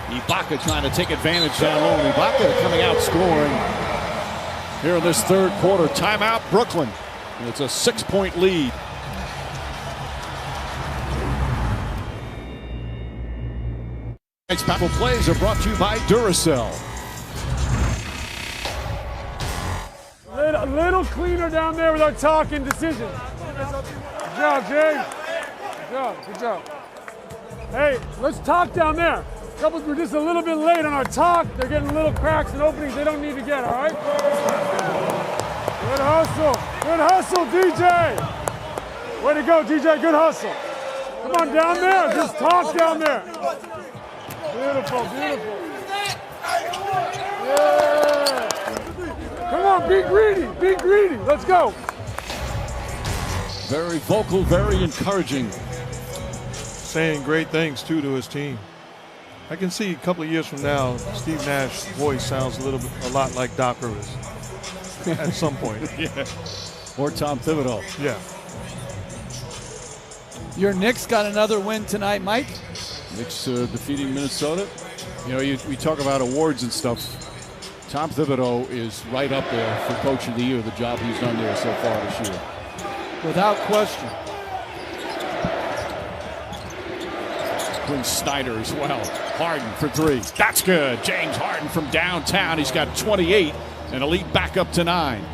Ibaka trying to take advantage down low. Ibaka coming out scoring here in this third quarter. Timeout, Brooklyn. And it's a 6-point lead. Tonight's Powerful Plays are brought to you by Duracell. A little cleaner down there with our talk and decisions. Good job, James. Good job. Good job. Hey, let's talk down there. Couples were just a little bit late on our talk. They're getting little cracks and openings they don't need to get, all right? Good hustle. Good hustle, DJ. Way to go, DJ. Good hustle. Come on down there. Just talk down there. Beautiful, beautiful. Yeah. Come on, be greedy. Be greedy. Let's go. Very vocal, very encouraging. Saying great things, too, to his team. I can see a couple of years from now, Steve Nash's voice sounds a lot like Doc Rivers at some point. Yeah. Or Tom Thibodeau. Yeah. Your Knicks got another win tonight, Mike. Knicks defeating Minnesota. You know, we talk about awards and stuff. Tom Thibodeau is right up there for Coach of the Year, the job he's done there so far this year. Without question. Quinn Snyder as well. Harden for three. That's good. James Harden from downtown. He's got 28 and a lead back up to 9.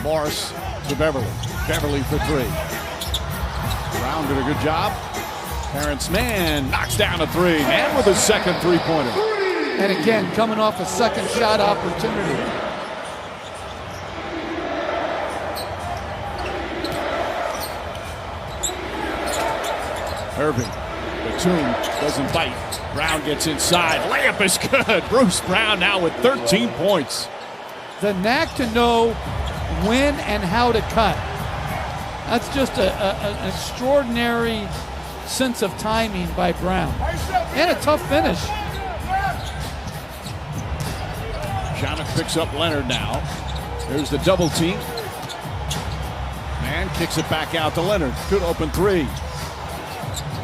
Morris to Beverly. Beverly for three. Brown did a good job. Terrence Mann knocks down a three. Mann with his second three-pointer. And again, coming off a second shot opportunity. Irving. Batum doesn't bite. Brown gets inside. Layup is good. Bruce Brown now with 13 points. The knack to know when and how to cut. That's just an extraordinary sense of timing by Brown. And a tough finish. Shamet picks up Leonard now. There's the double team. Man kicks it back out to Leonard. Good open three.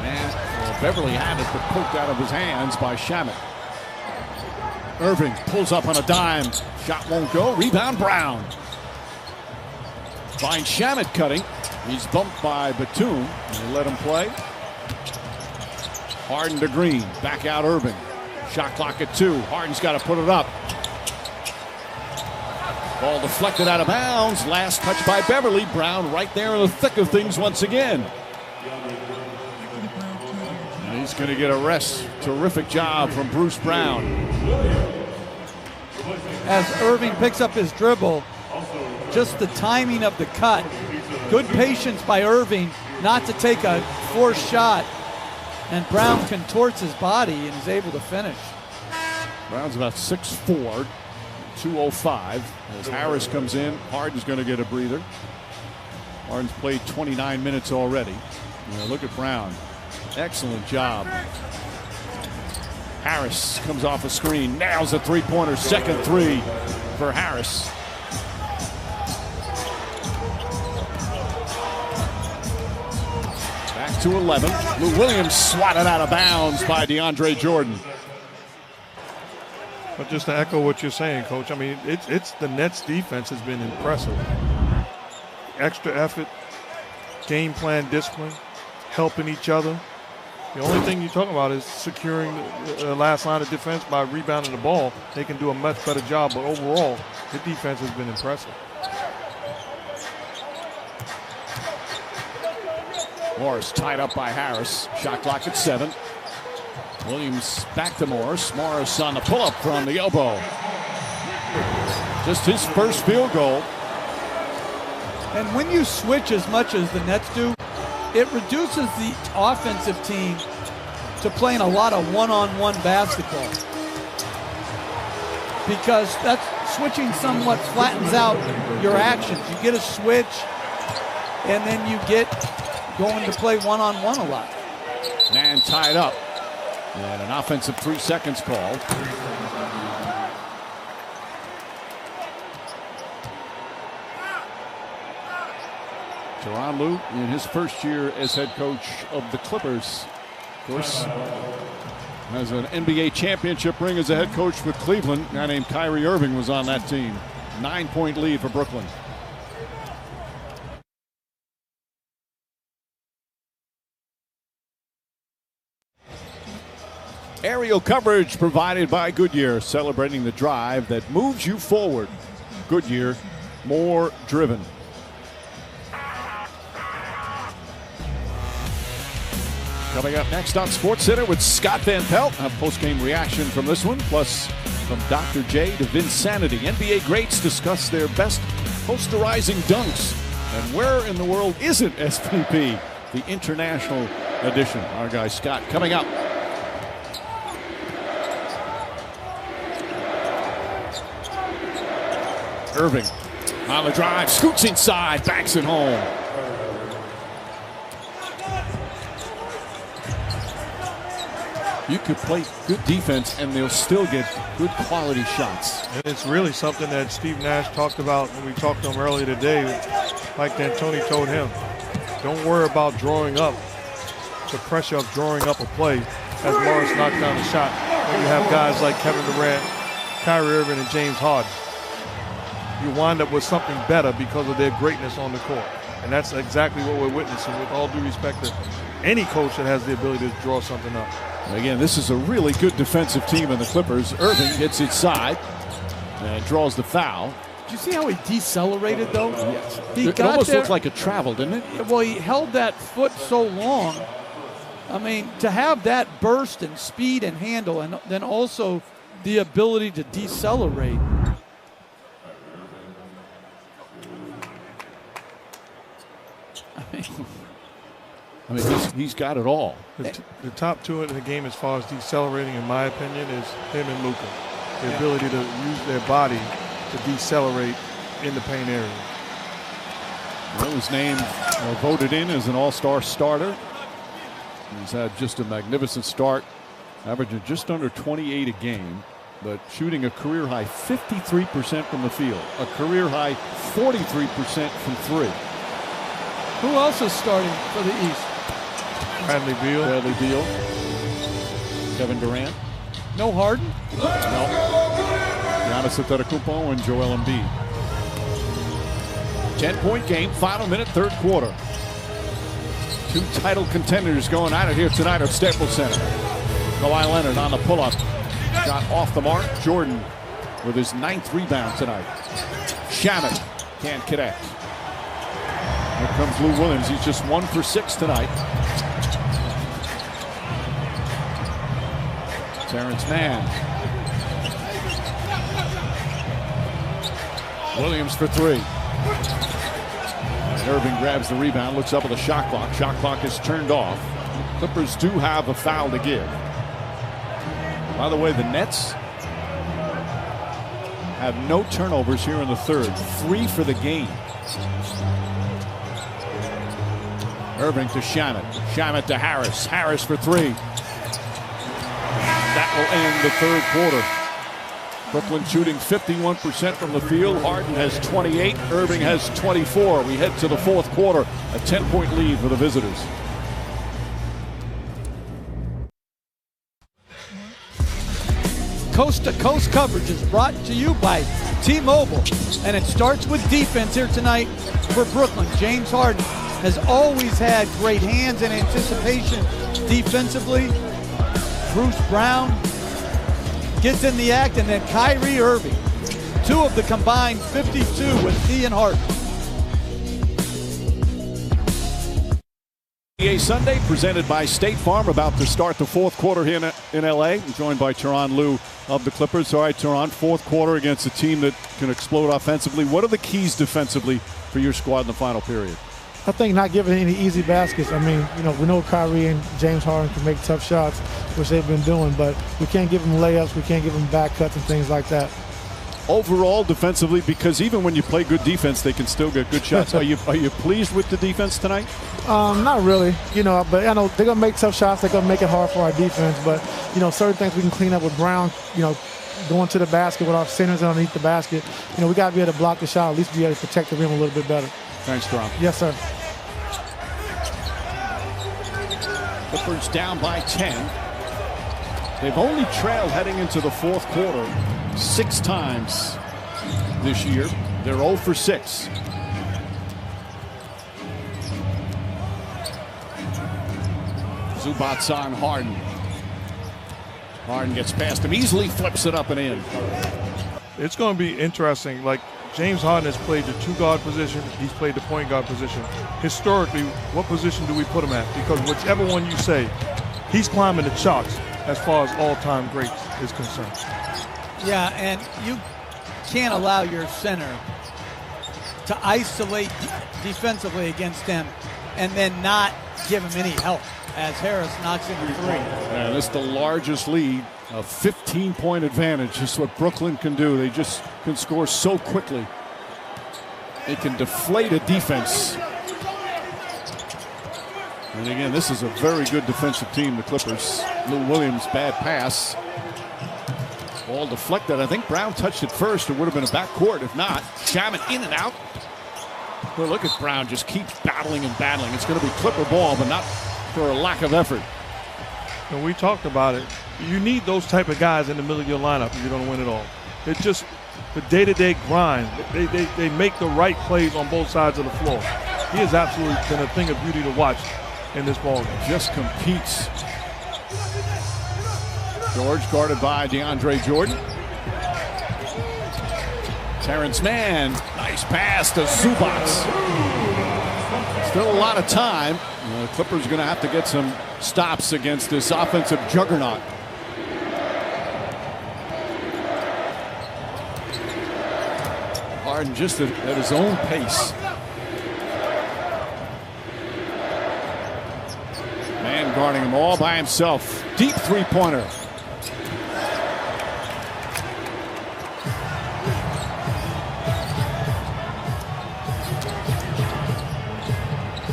Man, well, Beverly had it, but poked out of his hands by Shamet. Irving pulls up on a dime. Shot won't go. Rebound Brown. Finds Shamet cutting. He's bumped by Batum. And they let him play. Harden to Green. Back out Irving. Shot clock at 2. Harden's got to put it up. Ball deflected out of bounds. Last touch by Beverly. Brown right there in the thick of things once again. And he's going to get a rest. Terrific job from Bruce Brown. As Irving picks up his dribble, just the timing of the cut. Good patience by Irving not to take a forced shot. And Brown contorts his body and is able to finish. Brown's about 6'4", 205. As Harris comes in, Harden's going to get a breather. Harden's played 29 minutes already. Look at Brown. Excellent job. Harris comes off a screen, nails a three-pointer. Second three for Harris. Back to 11. Lou Williams swatted out of bounds by DeAndre Jordan. But just to echo what you're saying, Coach, I mean, it's the Nets defense has been impressive. Extra effort, game plan discipline, helping each other. The only thing you're talking about is securing the last line of defense by rebounding the ball. They can do a much better job, but overall, the defense has been impressive. Morris tied up by Harris. Shot clock at 7. Williams back to Morris. Morris on the pull-up from the elbow. Just his first field goal. And when you switch as much as the Nets do, it reduces the offensive team to playing a lot of one-on-one basketball, because that's switching somewhat flattens out your actions. You get a switch, and then you get going to play one-on-one a lot. Man tied up, and an offensive 3 seconds called. Tyronn Lue in his first year as head coach of the Clippers. Of course, has an NBA championship ring as a head coach with Cleveland. A guy named Kyrie Irving was on that team. 9-point lead for Brooklyn. Aerial coverage provided by Goodyear, celebrating the drive that moves you forward. Goodyear, more driven. Coming up next on SportsCenter with Scott Van Pelt. Have post-game reaction from this one, plus from Dr. J to Vinsanity. NBA greats discuss their best posterizing dunks. And where in the world isn't SPP, the international edition? Our guy Scott coming up. Irving on the drive, scoots inside, backs it home. You could play good defense and they'll still get good quality shots. And it's really something that Steve Nash talked about when we talked to him earlier today. Like D'Antoni told him, don't worry about drawing up, the pressure of drawing up a play as Morris knocked down the shot. When you have guys like Kevin Durant, Kyrie Irving, and James Harden, you wind up with something better because of their greatness on the court. And that's exactly what we're witnessing, with all due respect to any coach that has the ability to draw something up. Again, this is a really good defensive team in the Clippers. Irving hits inside and draws the foul. Did you see how he decelerated, though? Yes. It almost looked like a travel, didn't it? Well, he held that foot so long. I mean, to have that burst and speed and handle, and then also the ability to decelerate. I mean, he's got it all. The top two in the game as far as decelerating, in my opinion, is him and Luka. The ability to use their body to decelerate in the paint area. Well, his name voted in as an all-star starter. He's had just a magnificent start, averaging just under 28 a game, but shooting a career-high 53% from the field, a career-high 43% from three. Who else is starting for the East? Bradley Beal. Bradley Beal. Kevin Durant. No Harden? No. Giannis Antetokounmpo and Joel Embiid. 10-point game, final minute, third quarter. Two title contenders going at it here tonight at Staples Center. Kawhi Leonard on the pull-up. Got off the mark. Jordan with his 9th rebound tonight. Shamet can't connect. Here comes Lou Williams. He's just 1 for 6 tonight. Terrence Mann. Williams for 3. And Irving grabs the rebound, looks up at the shot clock. Shot clock is turned off. Clippers do have a foul to give. By the way, the Nets have no turnovers here in the third. 3 for the game. Irving to Shamet. Shamet to Harris. Harris for 3. That will end the third quarter. Brooklyn shooting 51% from the field. Harden has 28. Irving has 24. We head to the fourth quarter. A 10-point lead for the visitors. Coast to Coast coverage is brought to you by T-Mobile. And it starts with defense here tonight for Brooklyn. James Harden has always had great hands and anticipation defensively. Bruce Brown gets in the act, and then Kyrie Irving. 2 of the combined 52 with he and Harden. NBA Sunday presented by State Farm, about to start the fourth quarter here in LA. I'm joined by Tyronn Lue of the Clippers. All right, Tyronn, fourth quarter against a team that can explode offensively. What are the keys defensively for your squad in the final period? I think not giving any easy baskets. I mean, you know, we know Kyrie and James Harden can make tough shots, which they've been doing, but we can't give them layups, we can't give them back cuts and things like that. Overall, defensively, because even when you play good defense, they can still get good shots. Are you pleased with the defense tonight? Not really, you know, but I know they're going to make tough shots. They're going to make it hard for our defense, but, you know, certain things we can clean up with Brown, you know, going to the basket with our centers underneath the basket. You know, we got to be able to block the shot, at least be able to protect the rim a little bit better. Thanks, Tom. Yes, sir. Clippers down by 10. They've only trailed heading into the fourth quarter 6 times this year. They're 0 for 6. Zubac's on Harden. Harden gets past him, easily flips it up and in. It's going to be interesting. Like, James Harden has played the 2-guard position. He's played the point guard position. Historically, what position do we put him at? Because whichever one you say, he's climbing the charts as far as all-time greats is concerned. Yeah, and you can't allow your center to isolate defensively against him and then not give him any help as Harris knocks in the 3. And this is the largest lead, a 15-point advantage. This is what Brooklyn can do. They just can score so quickly. They can deflate a defense. And again, this is a very good defensive team, the Clippers. Lou Williams, bad pass. Ball deflected. I think Brown touched it first. It would have been a backcourt. If not, Shaman in and out. Well, look at Brown, just keeps battling and battling. It's going to be Clipper ball, but not for a lack of effort. And we talked about it. You need those type of guys in the middle of your lineup if you're going to win it all. It's just the day-to-day grind. They make the right plays on both sides of the floor. He has absolutely been a thing of beauty to watch in this ball game. Just competes. George guarded by DeAndre Jordan. Terrence Mann, nice pass to Zubac. Still a lot of time. The Clippers are going to have to get some stops against this offensive juggernaut. Harden just at his own pace. Man guarding him all by himself. Deep three-pointer.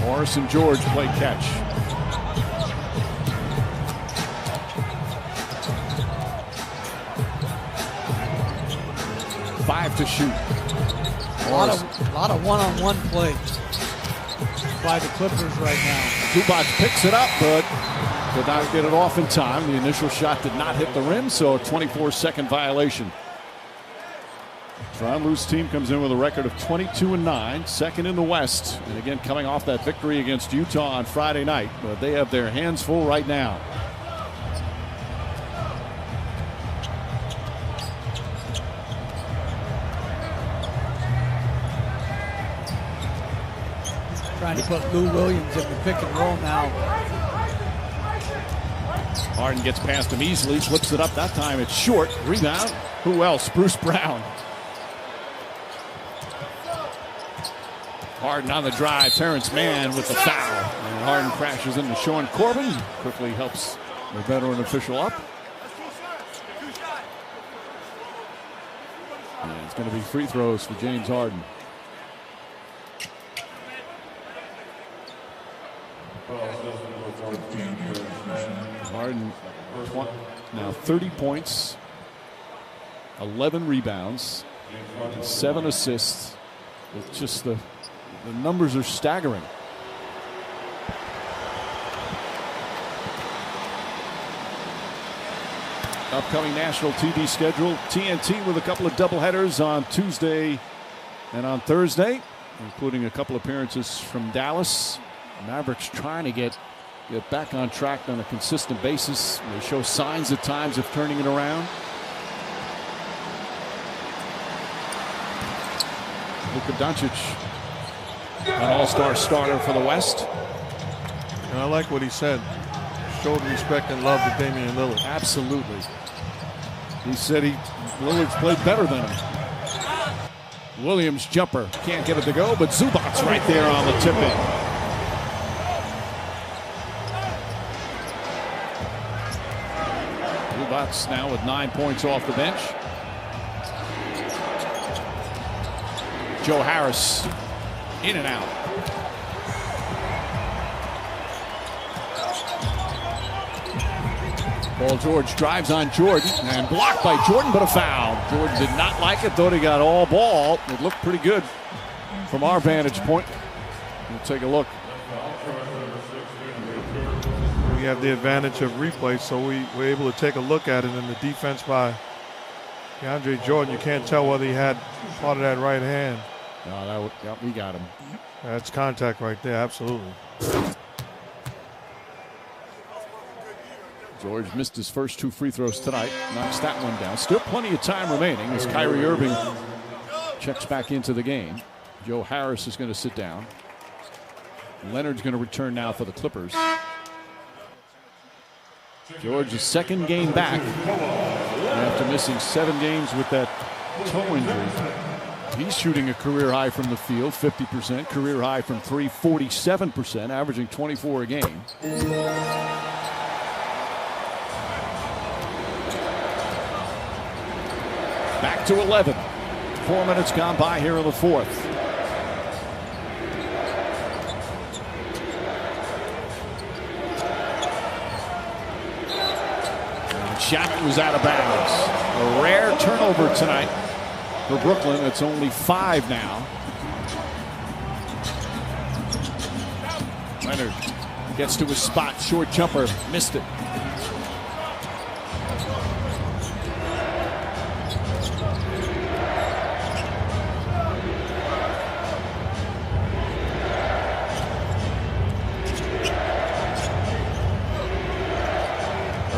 Morris and George play catch. Five to shoot. A lot of one-on-one play by the Clippers right now. Zubac picks it up, but did not get it off in time. The initial shot did not hit the rim, so a 24-second violation. Ron Lu's team comes in with a record of 22-9, second in the West. And again, coming off that victory against Utah on Friday night. But they have their hands full right now. Trying to put Lou Williams in the pick and roll now. Harden gets past him easily, flips it up. That time it's short. Rebound. Who else? Bruce Brown. Harden on the drive. Terrence Mann with the foul. And Harden crashes into Sean Corbin. Quickly helps the veteran official up. And it's going to be free throws for James Harden. Harden now 30 points, 11 rebounds, 7 assists. It's just the numbers are staggering. Upcoming national TV schedule. TNT with a couple of doubleheaders on Tuesday and on Thursday, including a couple appearances from Dallas. Mavericks trying to get back on track on a consistent basis. They show signs at times of turning it around. Luka Doncic, an all-star starter for the West. And I like what he said. Showed respect and love to Damian Lillard. Absolutely. He said Lillard's played better than him. Williams jumper. Can't get it to go, but Zubac's right there on the tip-in. Zubats now with 9 points off the bench. Joe Harris in and out. Paul George drives on Jordan and blocked by Jordan, but a foul. Jordan did not like it, thought he got all ball. It looked pretty good from our vantage point. We'll take a look. We have the advantage of replay, so we were able to take a look at it in the defense by DeAndre Jordan. You can't tell whether he had part of that right hand. No, we got him. That's contact right there, absolutely. George missed his first 2 free throws tonight, knocks that one down. Still plenty of time remaining as Kyrie Irving checks back into the game. Joe Harris is going to sit down. Leonard's going to return now for the Clippers. George's second game back after missing 7 games with that toe injury. He's shooting a career high from the field, 50%, career high from 3, 47%, averaging 24 a game. Back to 11. 4 minutes gone by here in the fourth. And Shamet was out of bounds. A rare turnover tonight for Brooklyn. It's only 5 now. Leonard gets to his spot. Short jumper. Missed it.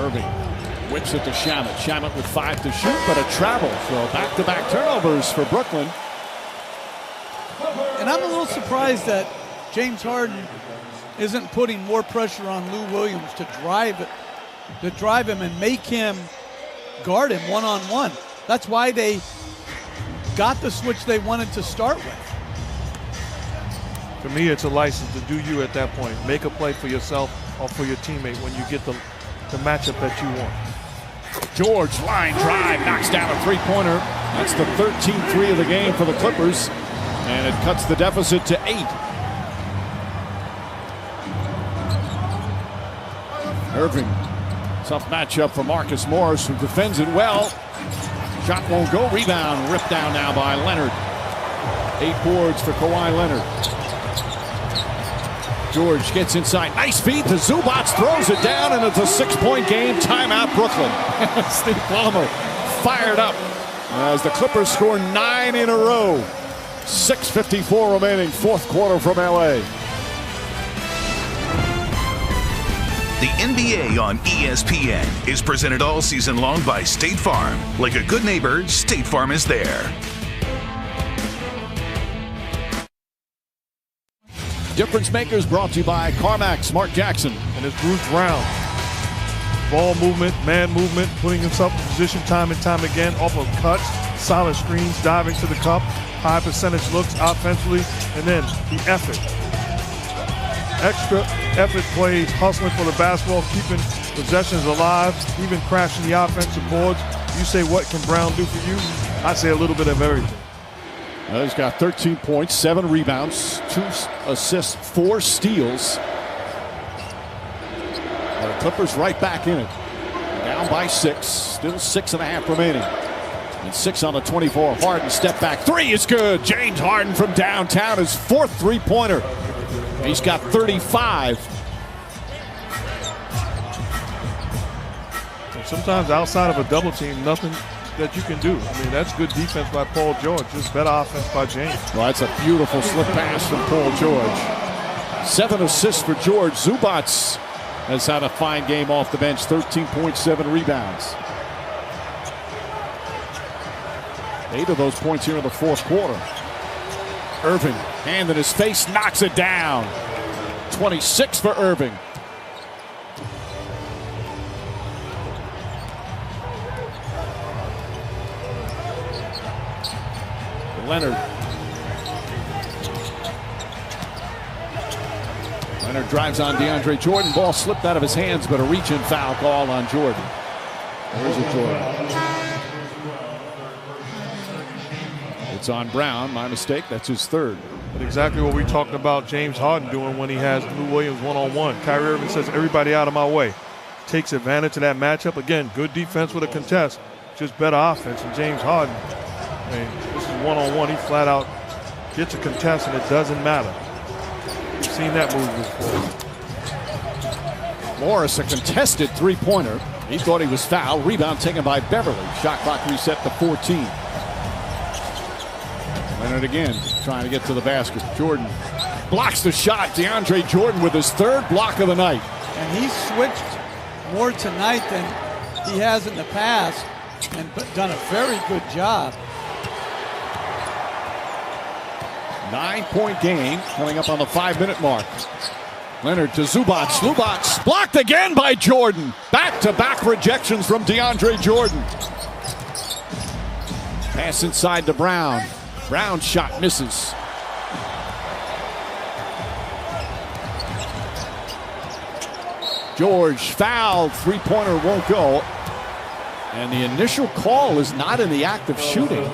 Irving whips it to Shamet. Shamet with 5 to shoot, but a travel. So back-to-back turnovers for Brooklyn. And I'm a little surprised that James Harden isn't putting more pressure on Lou Williams to drive him and make him guard him one-on-one. That's why they got the switch they wanted to start with. To me, it's a license to do you at that point. Make a play for yourself or for your teammate when you get the matchup that you want. George, line drive, knocks down a three-pointer. That's the 13th three of the game for the Clippers, and it cuts the deficit to 8. Irving, tough matchup for Marcus Morris, who defends it well. Shot won't go. Rebound ripped down now by Leonard. 8 boards for Kawhi Leonard. George gets inside. Nice feed to Zubats, throws it down, and it's a 6-point game. Timeout, Brooklyn. Steve Ballmer fired up as the Clippers score 9 in a row. 6:54 remaining, fourth quarter from LA. The NBA on ESPN is presented all season long by State Farm. Like a good neighbor, State Farm is there. Difference Makers brought to you by CarMax, Mark Jackson. And it's Bruce Brown. Ball movement, man movement, putting himself in position time and time again, off of cuts, solid screens, diving to the cup, high percentage looks offensively, and then the effort. Extra effort plays, hustling for the basketball, keeping possessions alive, even crashing the offensive boards. You say, what can Brown do for you? I say a little bit of everything. He's got 13 points, 7 rebounds, 2 assists, 4 steals. The Clippers right back in it. Down by 6, still 6.5 remaining. And 6 on the 24. Harden step back 3 is good. James Harden from downtown, his 4th three-pointer. He's got 35. And sometimes outside of a double team, nothing that you can do. I mean, that's good defense by Paul George. Just better offense by James. Well, that's a beautiful slip pass from Paul George. 7 assists for George. Zubats has had a fine game off the bench. 13.7 rebounds. 8 of those points here in the fourth quarter. Irving, hand in his face, knocks it down. 26 for Irving. Leonard. Leonard drives on DeAndre Jordan. Ball slipped out of his hands, but a reach-in foul call on Jordan. There's a Jordan. It's on Brown. My mistake. That's his third. But exactly what we talked about James Harden doing when he has Lou Williams one-on-one. Kyrie Irving says, everybody out of my way. Takes advantage of that matchup. Again, good defense with a contest. Just better offense. And James Harden, I mean, this is one-on-one. He flat out gets a contest, and it doesn't matter. We've seen that move before. Morris, a contested three-pointer. He thought he was fouled. Rebound taken by Beverly. Shot clock reset to 14. Leonard again trying to get to the basket. Jordan blocks the shot. DeAndre Jordan with his third block of the night. And he switched more tonight than he has in the past and done a very good job. 9-point game coming up on the 5-minute mark. Leonard to Zubac. Zubac blocked again by Jordan. Back-to-back rejections from DeAndre Jordan. Pass inside to Brown. Brown's shot misses. George fouled. Three-pointer won't go. And the initial call is not in the act of shooting.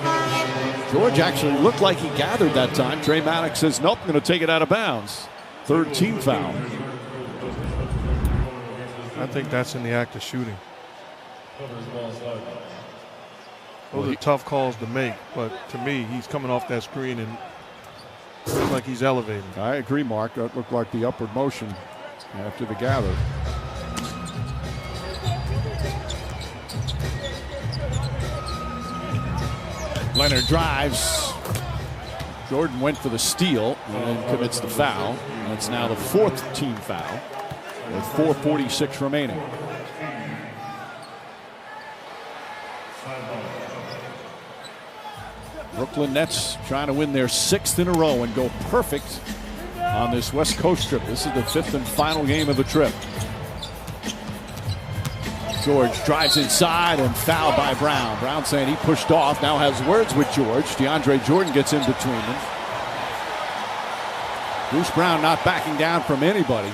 George actually looked like he gathered that time. Trey Maddox says, nope, I'm going to take it out of bounds. Third team foul. I think that's in the act of shooting. Those are tough calls to make, but to me, he's coming off that screen and looks like he's elevating. I agree, Mark. That looked like the upward motion after the gather. Leonard drives. Jordan went for the steal and then commits the foul. And it's now the fourth team foul with 4:46 remaining. Brooklyn Nets trying to win their 6th in a row and go perfect on this West Coast trip. This is the 5th and final game of the trip. George drives inside and fouled by Brown. Brown saying he pushed off, now has words with George. DeAndre Jordan gets in between them. Bruce Brown not backing down from anybody.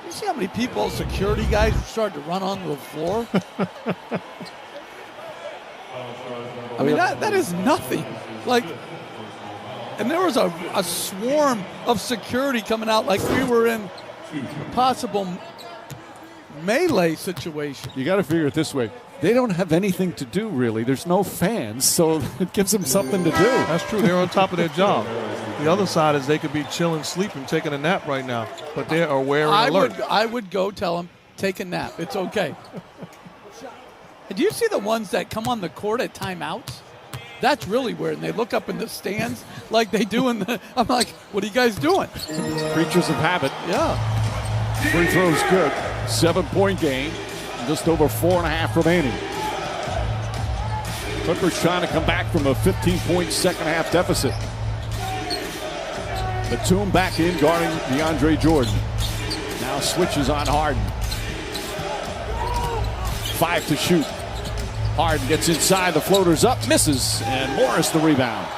You see how many people, security guys, started to run onto the floor? I mean, that is nothing. Like, and there was a swarm of security coming out like we were in a possible melee situation. You got to figure it this way. They don't have anything to do, really. There's no fans, so it gives them something to do. That's true. They're on top of their job. The other side is they could be chilling, sleeping, taking a nap right now, but they are aware and alert. I would go tell them, take a nap. It's okay. Do you see the ones that come on the court at timeouts? That's really weird. And they look up in the stands like they do in the. I'm like, what are you guys doing? Creatures of habit. Yeah. Free throw's good. 7-point game. Just over 4.5 remaining. Clippers trying to come back from a 15-point second-half deficit. Batum back in guarding DeAndre Jordan. Now switches on Harden. 5 to shoot. Harden gets inside, the floater's up, misses, and Morris the rebound.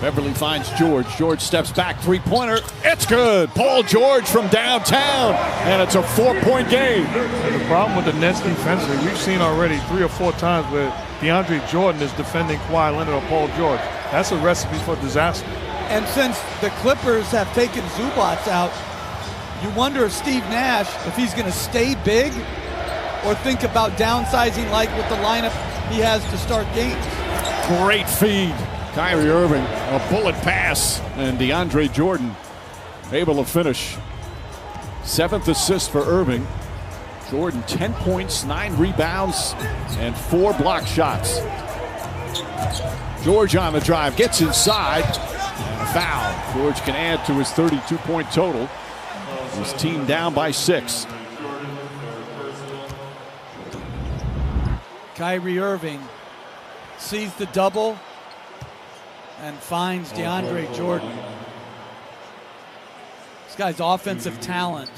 Beverly finds George. George steps back, three-pointer. It's good. Paul George from downtown, and it's a 4-point game. The problem with the Nets defensively, we've seen already 3 or 4 times where DeAndre Jordan is defending Kawhi Leonard or Paul George. That's a recipe for disaster. And since the Clippers have taken Zubac out, you wonder if Steve Nash, if he's going to stay big or think about downsizing like with the lineup he has to start games. Great feed. Kyrie Irving, a bullet pass, and DeAndre Jordan able to finish. 7th assist for Irving. Jordan 10 points, 9 rebounds, and 4 block shots. George on the drive, gets inside, and a foul. George can add to his 32-point total. His team down by 6. Kyrie Irving sees the double and finds DeAndre Jordan. This guy's offensive talent,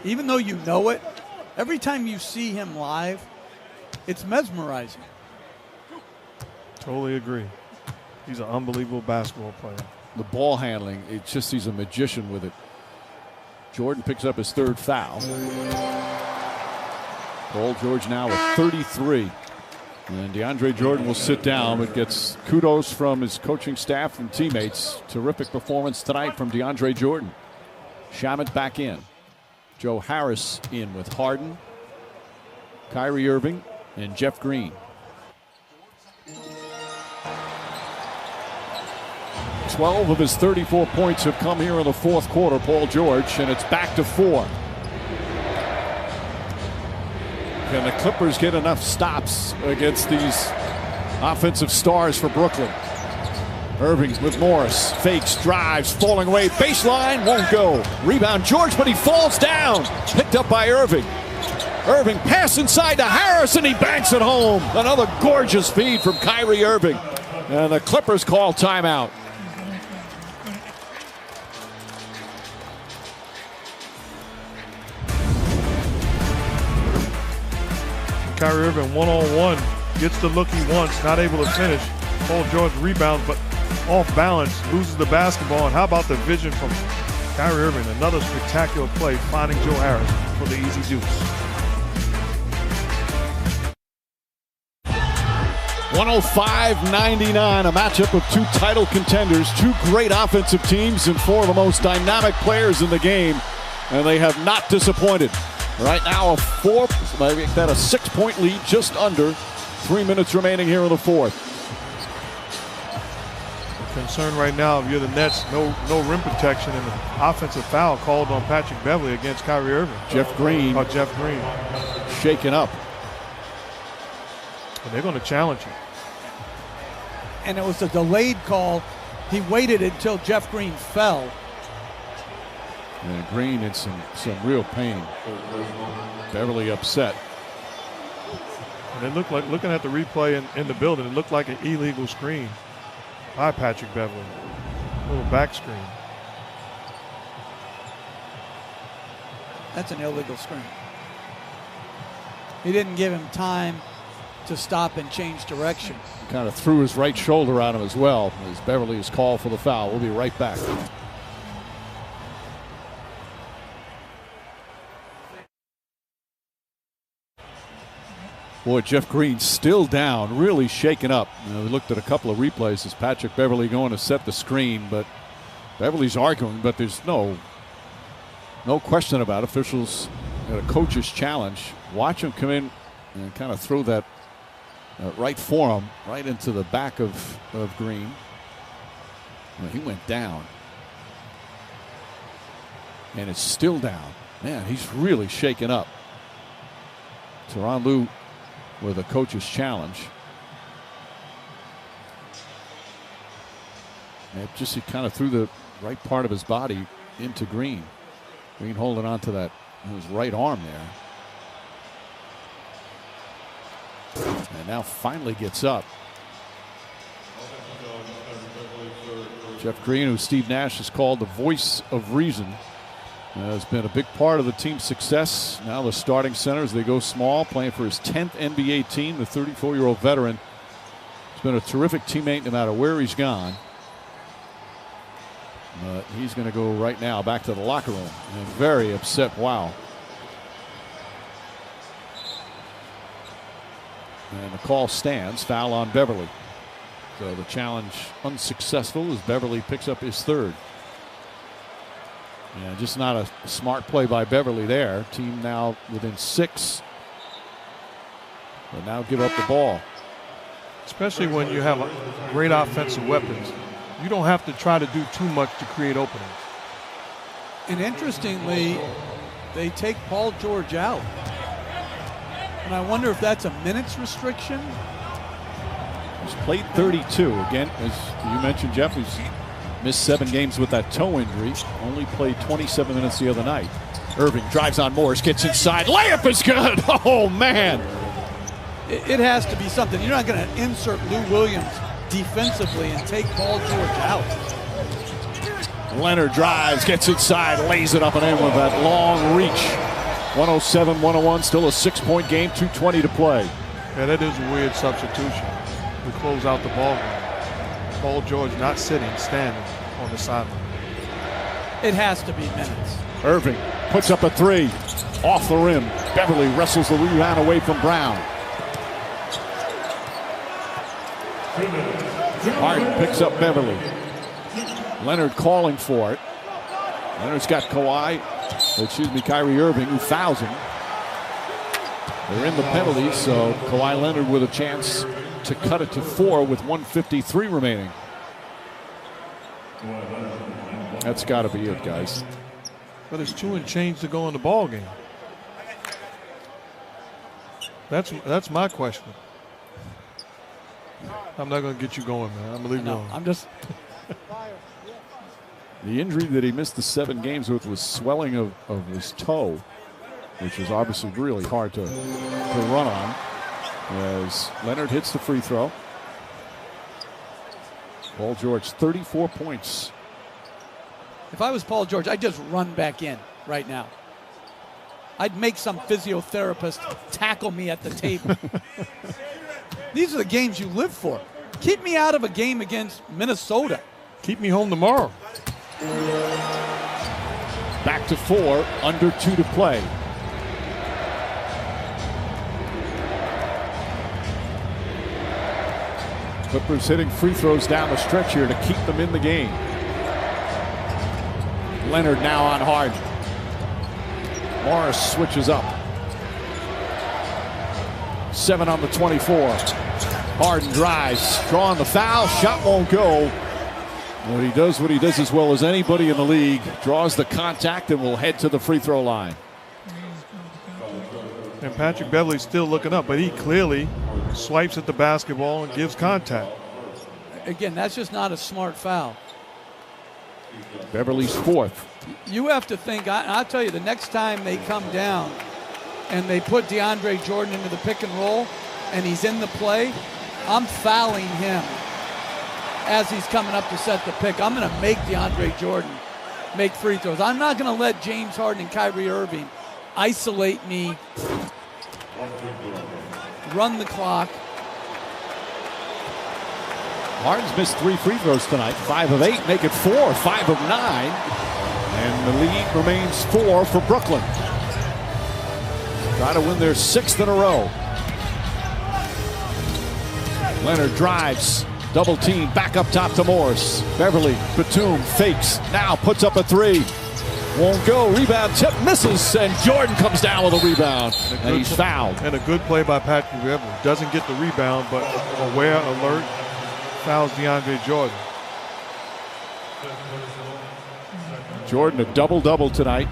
even though you know it, every time you see him live, it's mesmerizing. Totally agree. He's an unbelievable basketball player. The ball handling, it's just he's a magician with it. Jordan picks up his third foul. Paul George now with 33. And DeAndre Jordan will sit down, but gets kudos from his coaching staff and teammates. Terrific performance tonight from DeAndre Jordan. Shamet back in. Joe Harris in with Harden, Kyrie Irving, and Jeff Green. 12 of his 34 points have come here in the fourth quarter, Paul George, and it's back to 4. Can the Clippers get enough stops against these offensive stars for Brooklyn? Irving with Morris, fakes, drives, falling away, baseline, won't go. Rebound George, but he falls down. Picked up by Irving. Irving pass inside to Harris, and he banks it home. Another gorgeous feed from Kyrie Irving. And the Clippers call timeout. Kyrie Irving one-on-one, gets the look he wants, not able to finish. Paul George rebounds, but off balance, loses the basketball. And how about the vision from Kyrie Irving? Another spectacular play, finding Joe Harris for the easy deuce. 105-99, a matchup of two title contenders, two great offensive teams, and four of the most dynamic players in the game, and they have not disappointed. Right now, a 6-point lead, just under 3 minutes remaining here in the fourth. Concern right now, if you're the Nets, no rim protection and an offensive foul called on Patrick Beverley against Kyrie Irving. Jeff Green shaken up. And they're going to challenge you. And it was a delayed call. He waited until Jeff Green fell. And Green in some real pain. Beverley upset. And it looked like, looking at the replay in the building, it looked like an illegal screen by Patrick Beverley. A little back screen. That's an illegal screen. He didn't give him time to stop and change direction. Kind of threw his right shoulder at him as well as Beverley is called for the foul. We'll be right back. Boy, Jeff Green still down, really shaken up. We looked at a couple of replays as Patrick Beverley going to set the screen, but Beverley's arguing, but there's no question about it. Officials got a coach's challenge. Watch him come in and kind of throw that right forearm right into the back of Green. Well, he went down. And it's still down. Man, he's really shaken up. Tyronn Lue with a coach's challenge. And he kind of threw the right part of his body into Green. Green holding on to that his right arm there. And now finally gets up. Jeff Green, who Steve Nash has called the voice of reason, has been a big part of the team's success. Now the starting center as they go small, playing for his 10th NBA team, the 34-year-old veteran. He's been a terrific teammate no matter where he's gone. But he's going to go right now back to the locker room. And very upset. Wow. And the call stands. Foul on Beverley. So the challenge unsuccessful as Beverley picks up his third. Yeah, just not a smart play by Beverley there. Team now within 6. But now give up the ball. Especially when you have great offensive weapons. You don't have to try to do too much to create openings. And interestingly, they take Paul George out. And I wonder if that's a minutes restriction. He's played 32. Again, as you mentioned, Jeff, he's missed 7 games with that toe injury. Only played 27 minutes the other night. Irving drives on Morris, gets inside. Layup is good. Oh, man. It has to be something. You're not going to insert Lou Williams defensively and take Paul George out. Leonard drives, gets inside, lays it up and in with that long reach. 107-101, still a 6-point game, 2:20 to play. Yeah, that is a weird substitution. to close out the ball game. Paul George not sitting, standing on the sideline. It has to be minutes. Irving puts up a three. Off the rim. Beverly wrestles the rebound away from Brown. Harden picks up Beverly. Leonard calling for it. Leonard's got Kyrie Irving, who fouls him. They're in the penalties, so Kawhi Leonard with a chance to cut it to 4 with 1:53 remaining. That's got to be it, guys. But it's 2 and change to go in the ball game. That's my question. I'm not going to get you going, man. I'm going to leave you alone. I'm just. The injury that he missed the 7 games with was swelling of his toe, which is obviously really hard to run on. As Leonard hits the free throw. Paul George, 34 points. If I was Paul George, I'd just run back in right now. I'd make some physiotherapist tackle me at the table. These are the games you live for. Keep me out of a game against Minnesota. Keep me home tomorrow. Back to 4, under 2 to play. Clippers hitting free throws down the stretch here to keep them in the game. Leonard now on Harden. Morris switches up. 7 on the 24. Harden drives, drawing the foul, shot won't go. But he does what he does as well as anybody in the league. Draws the contact and will head to the free throw line. And Patrick Beverly's still looking up, but he clearly swipes at the basketball and gives contact. Again, that's just not a smart foul. Beverly's 4th. You have to think, I'll tell you, the next time they come down and they put DeAndre Jordan into the pick and roll and he's in the play, I'm fouling him as he's coming up to set the pick. I'm going to make DeAndre Jordan make free throws. I'm not going to let James Harden and Kyrie Irving isolate me, run the clock. Harden's missed 3 free throws tonight. 5 of 8, make it 4. 5 of 9. And the lead remains 4 for Brooklyn. Try to win their 6th in a row. Leonard drives. Double team, back up top to Morris. Beverly, Batum fakes, now puts up a 3. Won't go, rebound tip, misses, and Jordan comes down with a rebound. And he's fouled. And a good play by Patrick Beverly. Doesn't get the rebound, but aware, alert, fouls DeAndre Jordan. Jordan, a double-double tonight.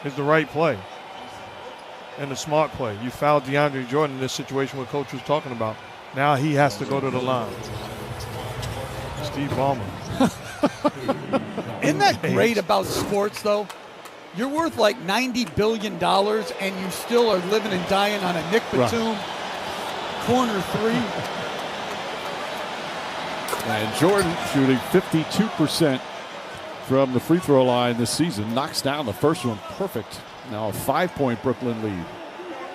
It's the right play. And the smart play. You fouled DeAndre Jordan in this situation what Coach was talking about. Now he has to go to the line. Steve Ballmer. Isn't that great about sports, though? You're worth like $90 billion, and you still are living and dying on a Nick Batum corner 3. And Jordan shooting 52% from the free throw line this season. Knocks down the first one perfect. Now a 5-point Brooklyn lead.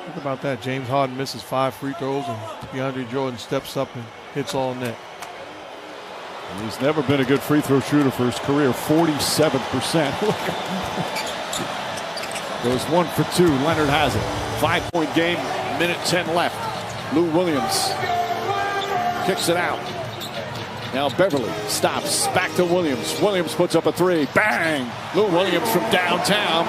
Think about that. James Harden misses 5 free throws, and DeAndre Jordan steps up and hits all net. And he's never been a good free throw shooter for his career. 47%. Goes 1 for 2. Leonard has it. 5-point game. Minute 10 left. Lou Williams kicks it out. Now Beverly stops. Back to Williams. Williams puts up a 3. Bang! Lou Williams from downtown.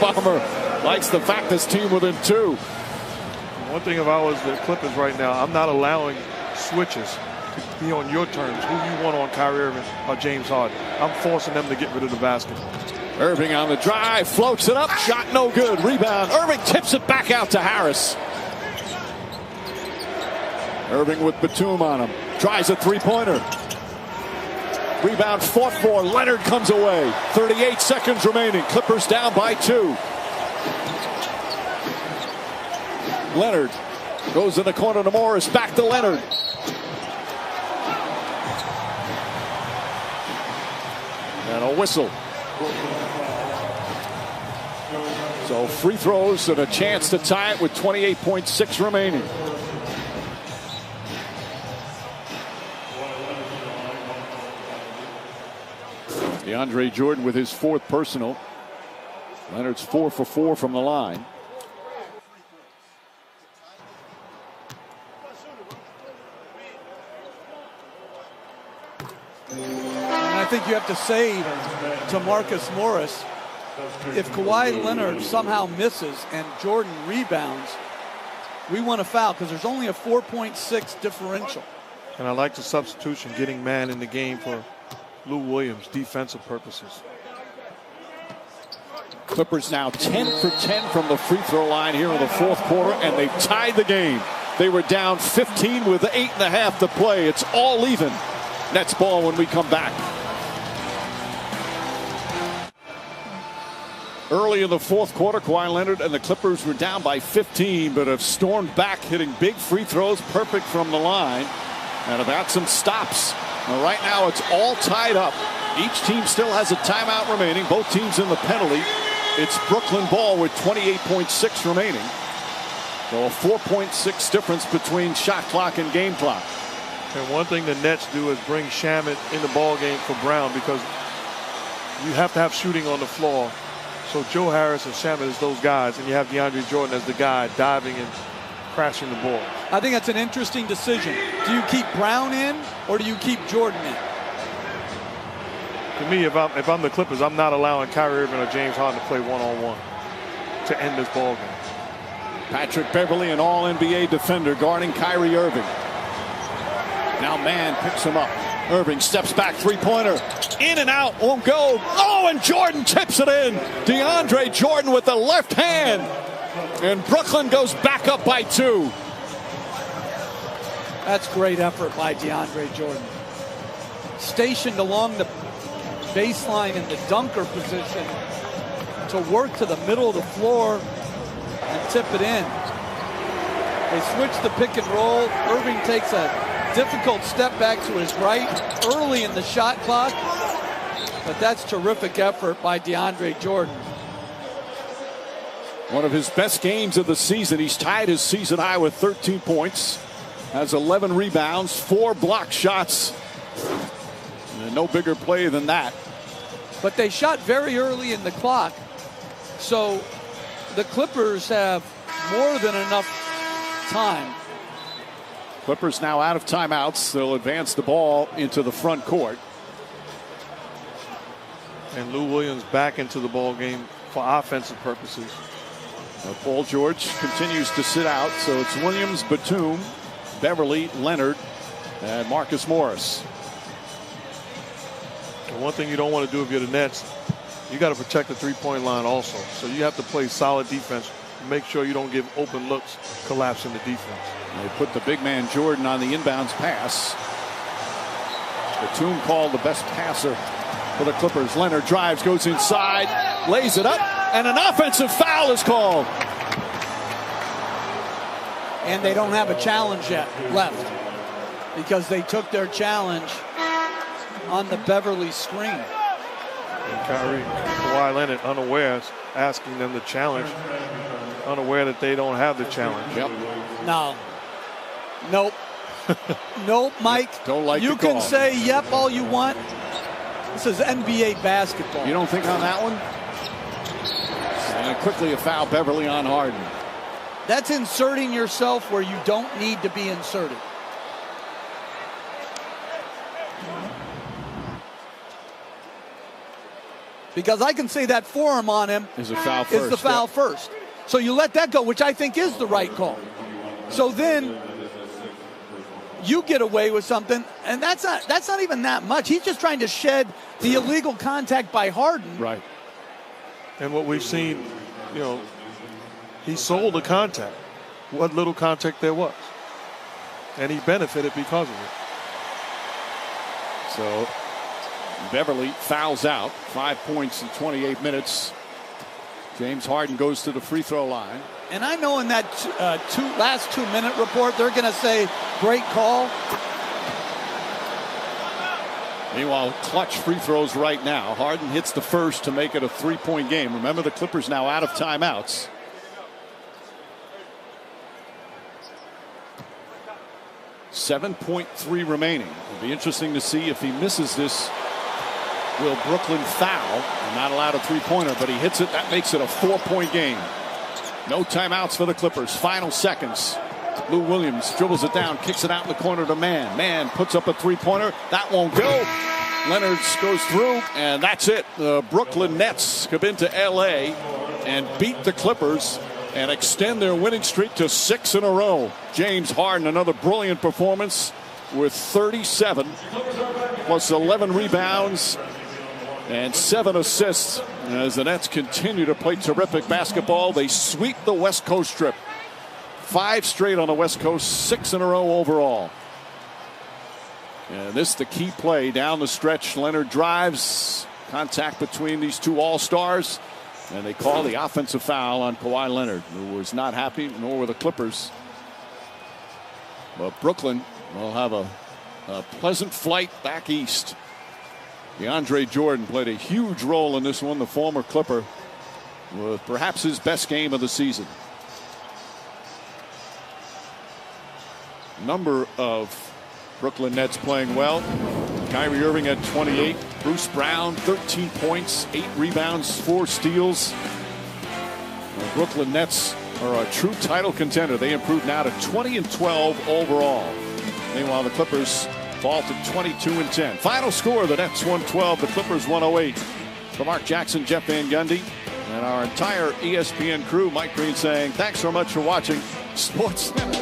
Bomber likes the fact this team within 2. One thing if I was the Clippers right now, I'm not allowing switches to be on your terms. Who you want on Kyrie Irving or James Harden? I'm forcing them to get rid of the basketball. Irving on the drive, floats it up, shot no good. Rebound. Irving tips it back out to Harris. Irving with Batum on him. Tries a 3-pointer. Rebound fought for. Leonard comes away. 38 seconds remaining. Clippers down by 2. Leonard goes in the corner to Morris. Back to Leonard. And a whistle. So free throws and a chance to tie it with 28.6 remaining. DeAndre Jordan with his 4th personal. Leonard's 4 for 4 from the line. And I think you have to say to Marcus Morris, if Kawhi Leonard somehow misses and Jordan rebounds, we want a foul because there's only a 4.6 differential. And I like the substitution, getting man in the game for Lou Williams, defensive purposes. Clippers now 10 for 10 from the free throw line here in the 4th quarter, and they tied the game. They were down 15 with 8.5 to play. It's all even. Nets ball when we come back. Early in the 4th quarter, Kawhi Leonard and the Clippers were down by 15, but have stormed back, hitting big free throws, perfect from the line, and have had some stops. Now, right now, it's all tied up. Each team still has a timeout remaining. Both teams in the penalty. It's Brooklyn ball with 28.6 remaining. So a 4.6 difference between shot clock and game clock. And one thing the Nets do is bring Shamet in the ball game for Brown, because you have to have shooting on the floor. So Joe Harris and Shamet is those guys, and you have DeAndre Jordan as the guy diving and crashing the ball. I think that's an interesting decision. Do you keep Brown in or do you keep Jordan in? To me, if I'm the Clippers, I'm not allowing Kyrie Irving or James Harden to play one-on-one to end this ball game. Patrick Beverley, an all-NBA defender, guarding Kyrie Irving. Now man picks him up. Irving steps back, three-pointer. In and out, won't go. Oh, and Jordan tips it in. DeAndre Jordan with the left hand. And Brooklyn goes back up by 2. That's great effort by DeAndre Jordan. Stationed along the baseline in the dunker position to work to the middle of the floor and tip it in. They switch the pick and roll. Irving takes a difficult step back to his right early in the shot clock, but that's terrific effort by DeAndre Jordan. One of his best games of the season. He's tied his season high with 13 points, has 11 rebounds, 4 block shots, and no bigger play than that. But they shot very early in the clock, so the Clippers have more than enough time. Clippers now out of timeouts. They'll advance the ball into the front court. And Lou Williams back into the ball game for offensive purposes. Paul George continues to sit out, so it's Williams, Batum, Beverley, Leonard, and Marcus Morris. And one thing you don't want to do if you're the Nets, you got to protect the three-point line also. So you have to play solid defense. Make sure you don't give open looks, collapsing the defense. They put the big man Jordan on the inbounds pass. Batum called the best passer for the Clippers. Leonard drives, goes inside, lays it up, and an offensive foul is called. And they don't have a challenge yet left because they took their challenge on the Beverley screen. And Kawhi Leonard unaware, asking them to challenge, unaware that they don't have the challenge. Yep. No. Nope. Nope, Mike. Don't like you the call. can say yep all you want. This is NBA basketball. You don't think on that one? And quickly a foul, Beverley on Harden. That's inserting yourself where you don't need to be inserted. Because I can say that forearm on him is a foul first. Is the foul first. So you let that go, which I think is the right call. So then you get away with something, and that's not even that much. He's just trying to shed the illegal contact by Harden. Right. And what we've seen, you know, he sold the contact, what little contact there was. And he benefited because of it. So Beverley fouls out. 5 points in 28 minutes. James Harden goes to the free throw line. And I know in that last 2-minute report, they're going to say, great call. Meanwhile, clutch free throws right now. Harden hits the first to make it a 3-point game. Remember, the Clippers now out of timeouts. .3 remaining. It'll be interesting to see if he misses this Will Brooklyn foul? Not allowed a three-pointer, but he hits it. That makes it a 4-point game. No timeouts for the Clippers. Final seconds. Lou Williams dribbles it down, kicks it out in the corner to Mann. Mann puts up a three-pointer. That won't go. Leonard goes through, and that's it. The Brooklyn Nets come into L.A. and beat the Clippers and extend their winning streak to 6 in a row. James Harden, another brilliant performance with 37 plus 11 rebounds and 7 assists as the Nets continue to play terrific basketball. They sweep the West Coast trip. 5 straight on the West Coast, 6 in a row overall. And this is the key play down the stretch. Leonard drives, contact between these two all-stars, and they call the offensive foul on Kawhi Leonard, who was not happy, nor were the Clippers. But Brooklyn will have a pleasant flight back east. DeAndre Jordan played a huge role in this one, the former Clipper, with perhaps his best game of the season. Number of Brooklyn Nets playing well. Kyrie Irving at 28. Bruce Brown, 13 points, 8 rebounds, 4 steals. The Brooklyn Nets are a true title contender. They improved now to 20-12 overall. Meanwhile, the Clippers fall to 22-10. Final score, the Nets 112, the Clippers 108. For Mark Jackson, Jeff Van Gundy, and our entire ESPN crew, Mike Green saying thanks so much for watching Sports Center.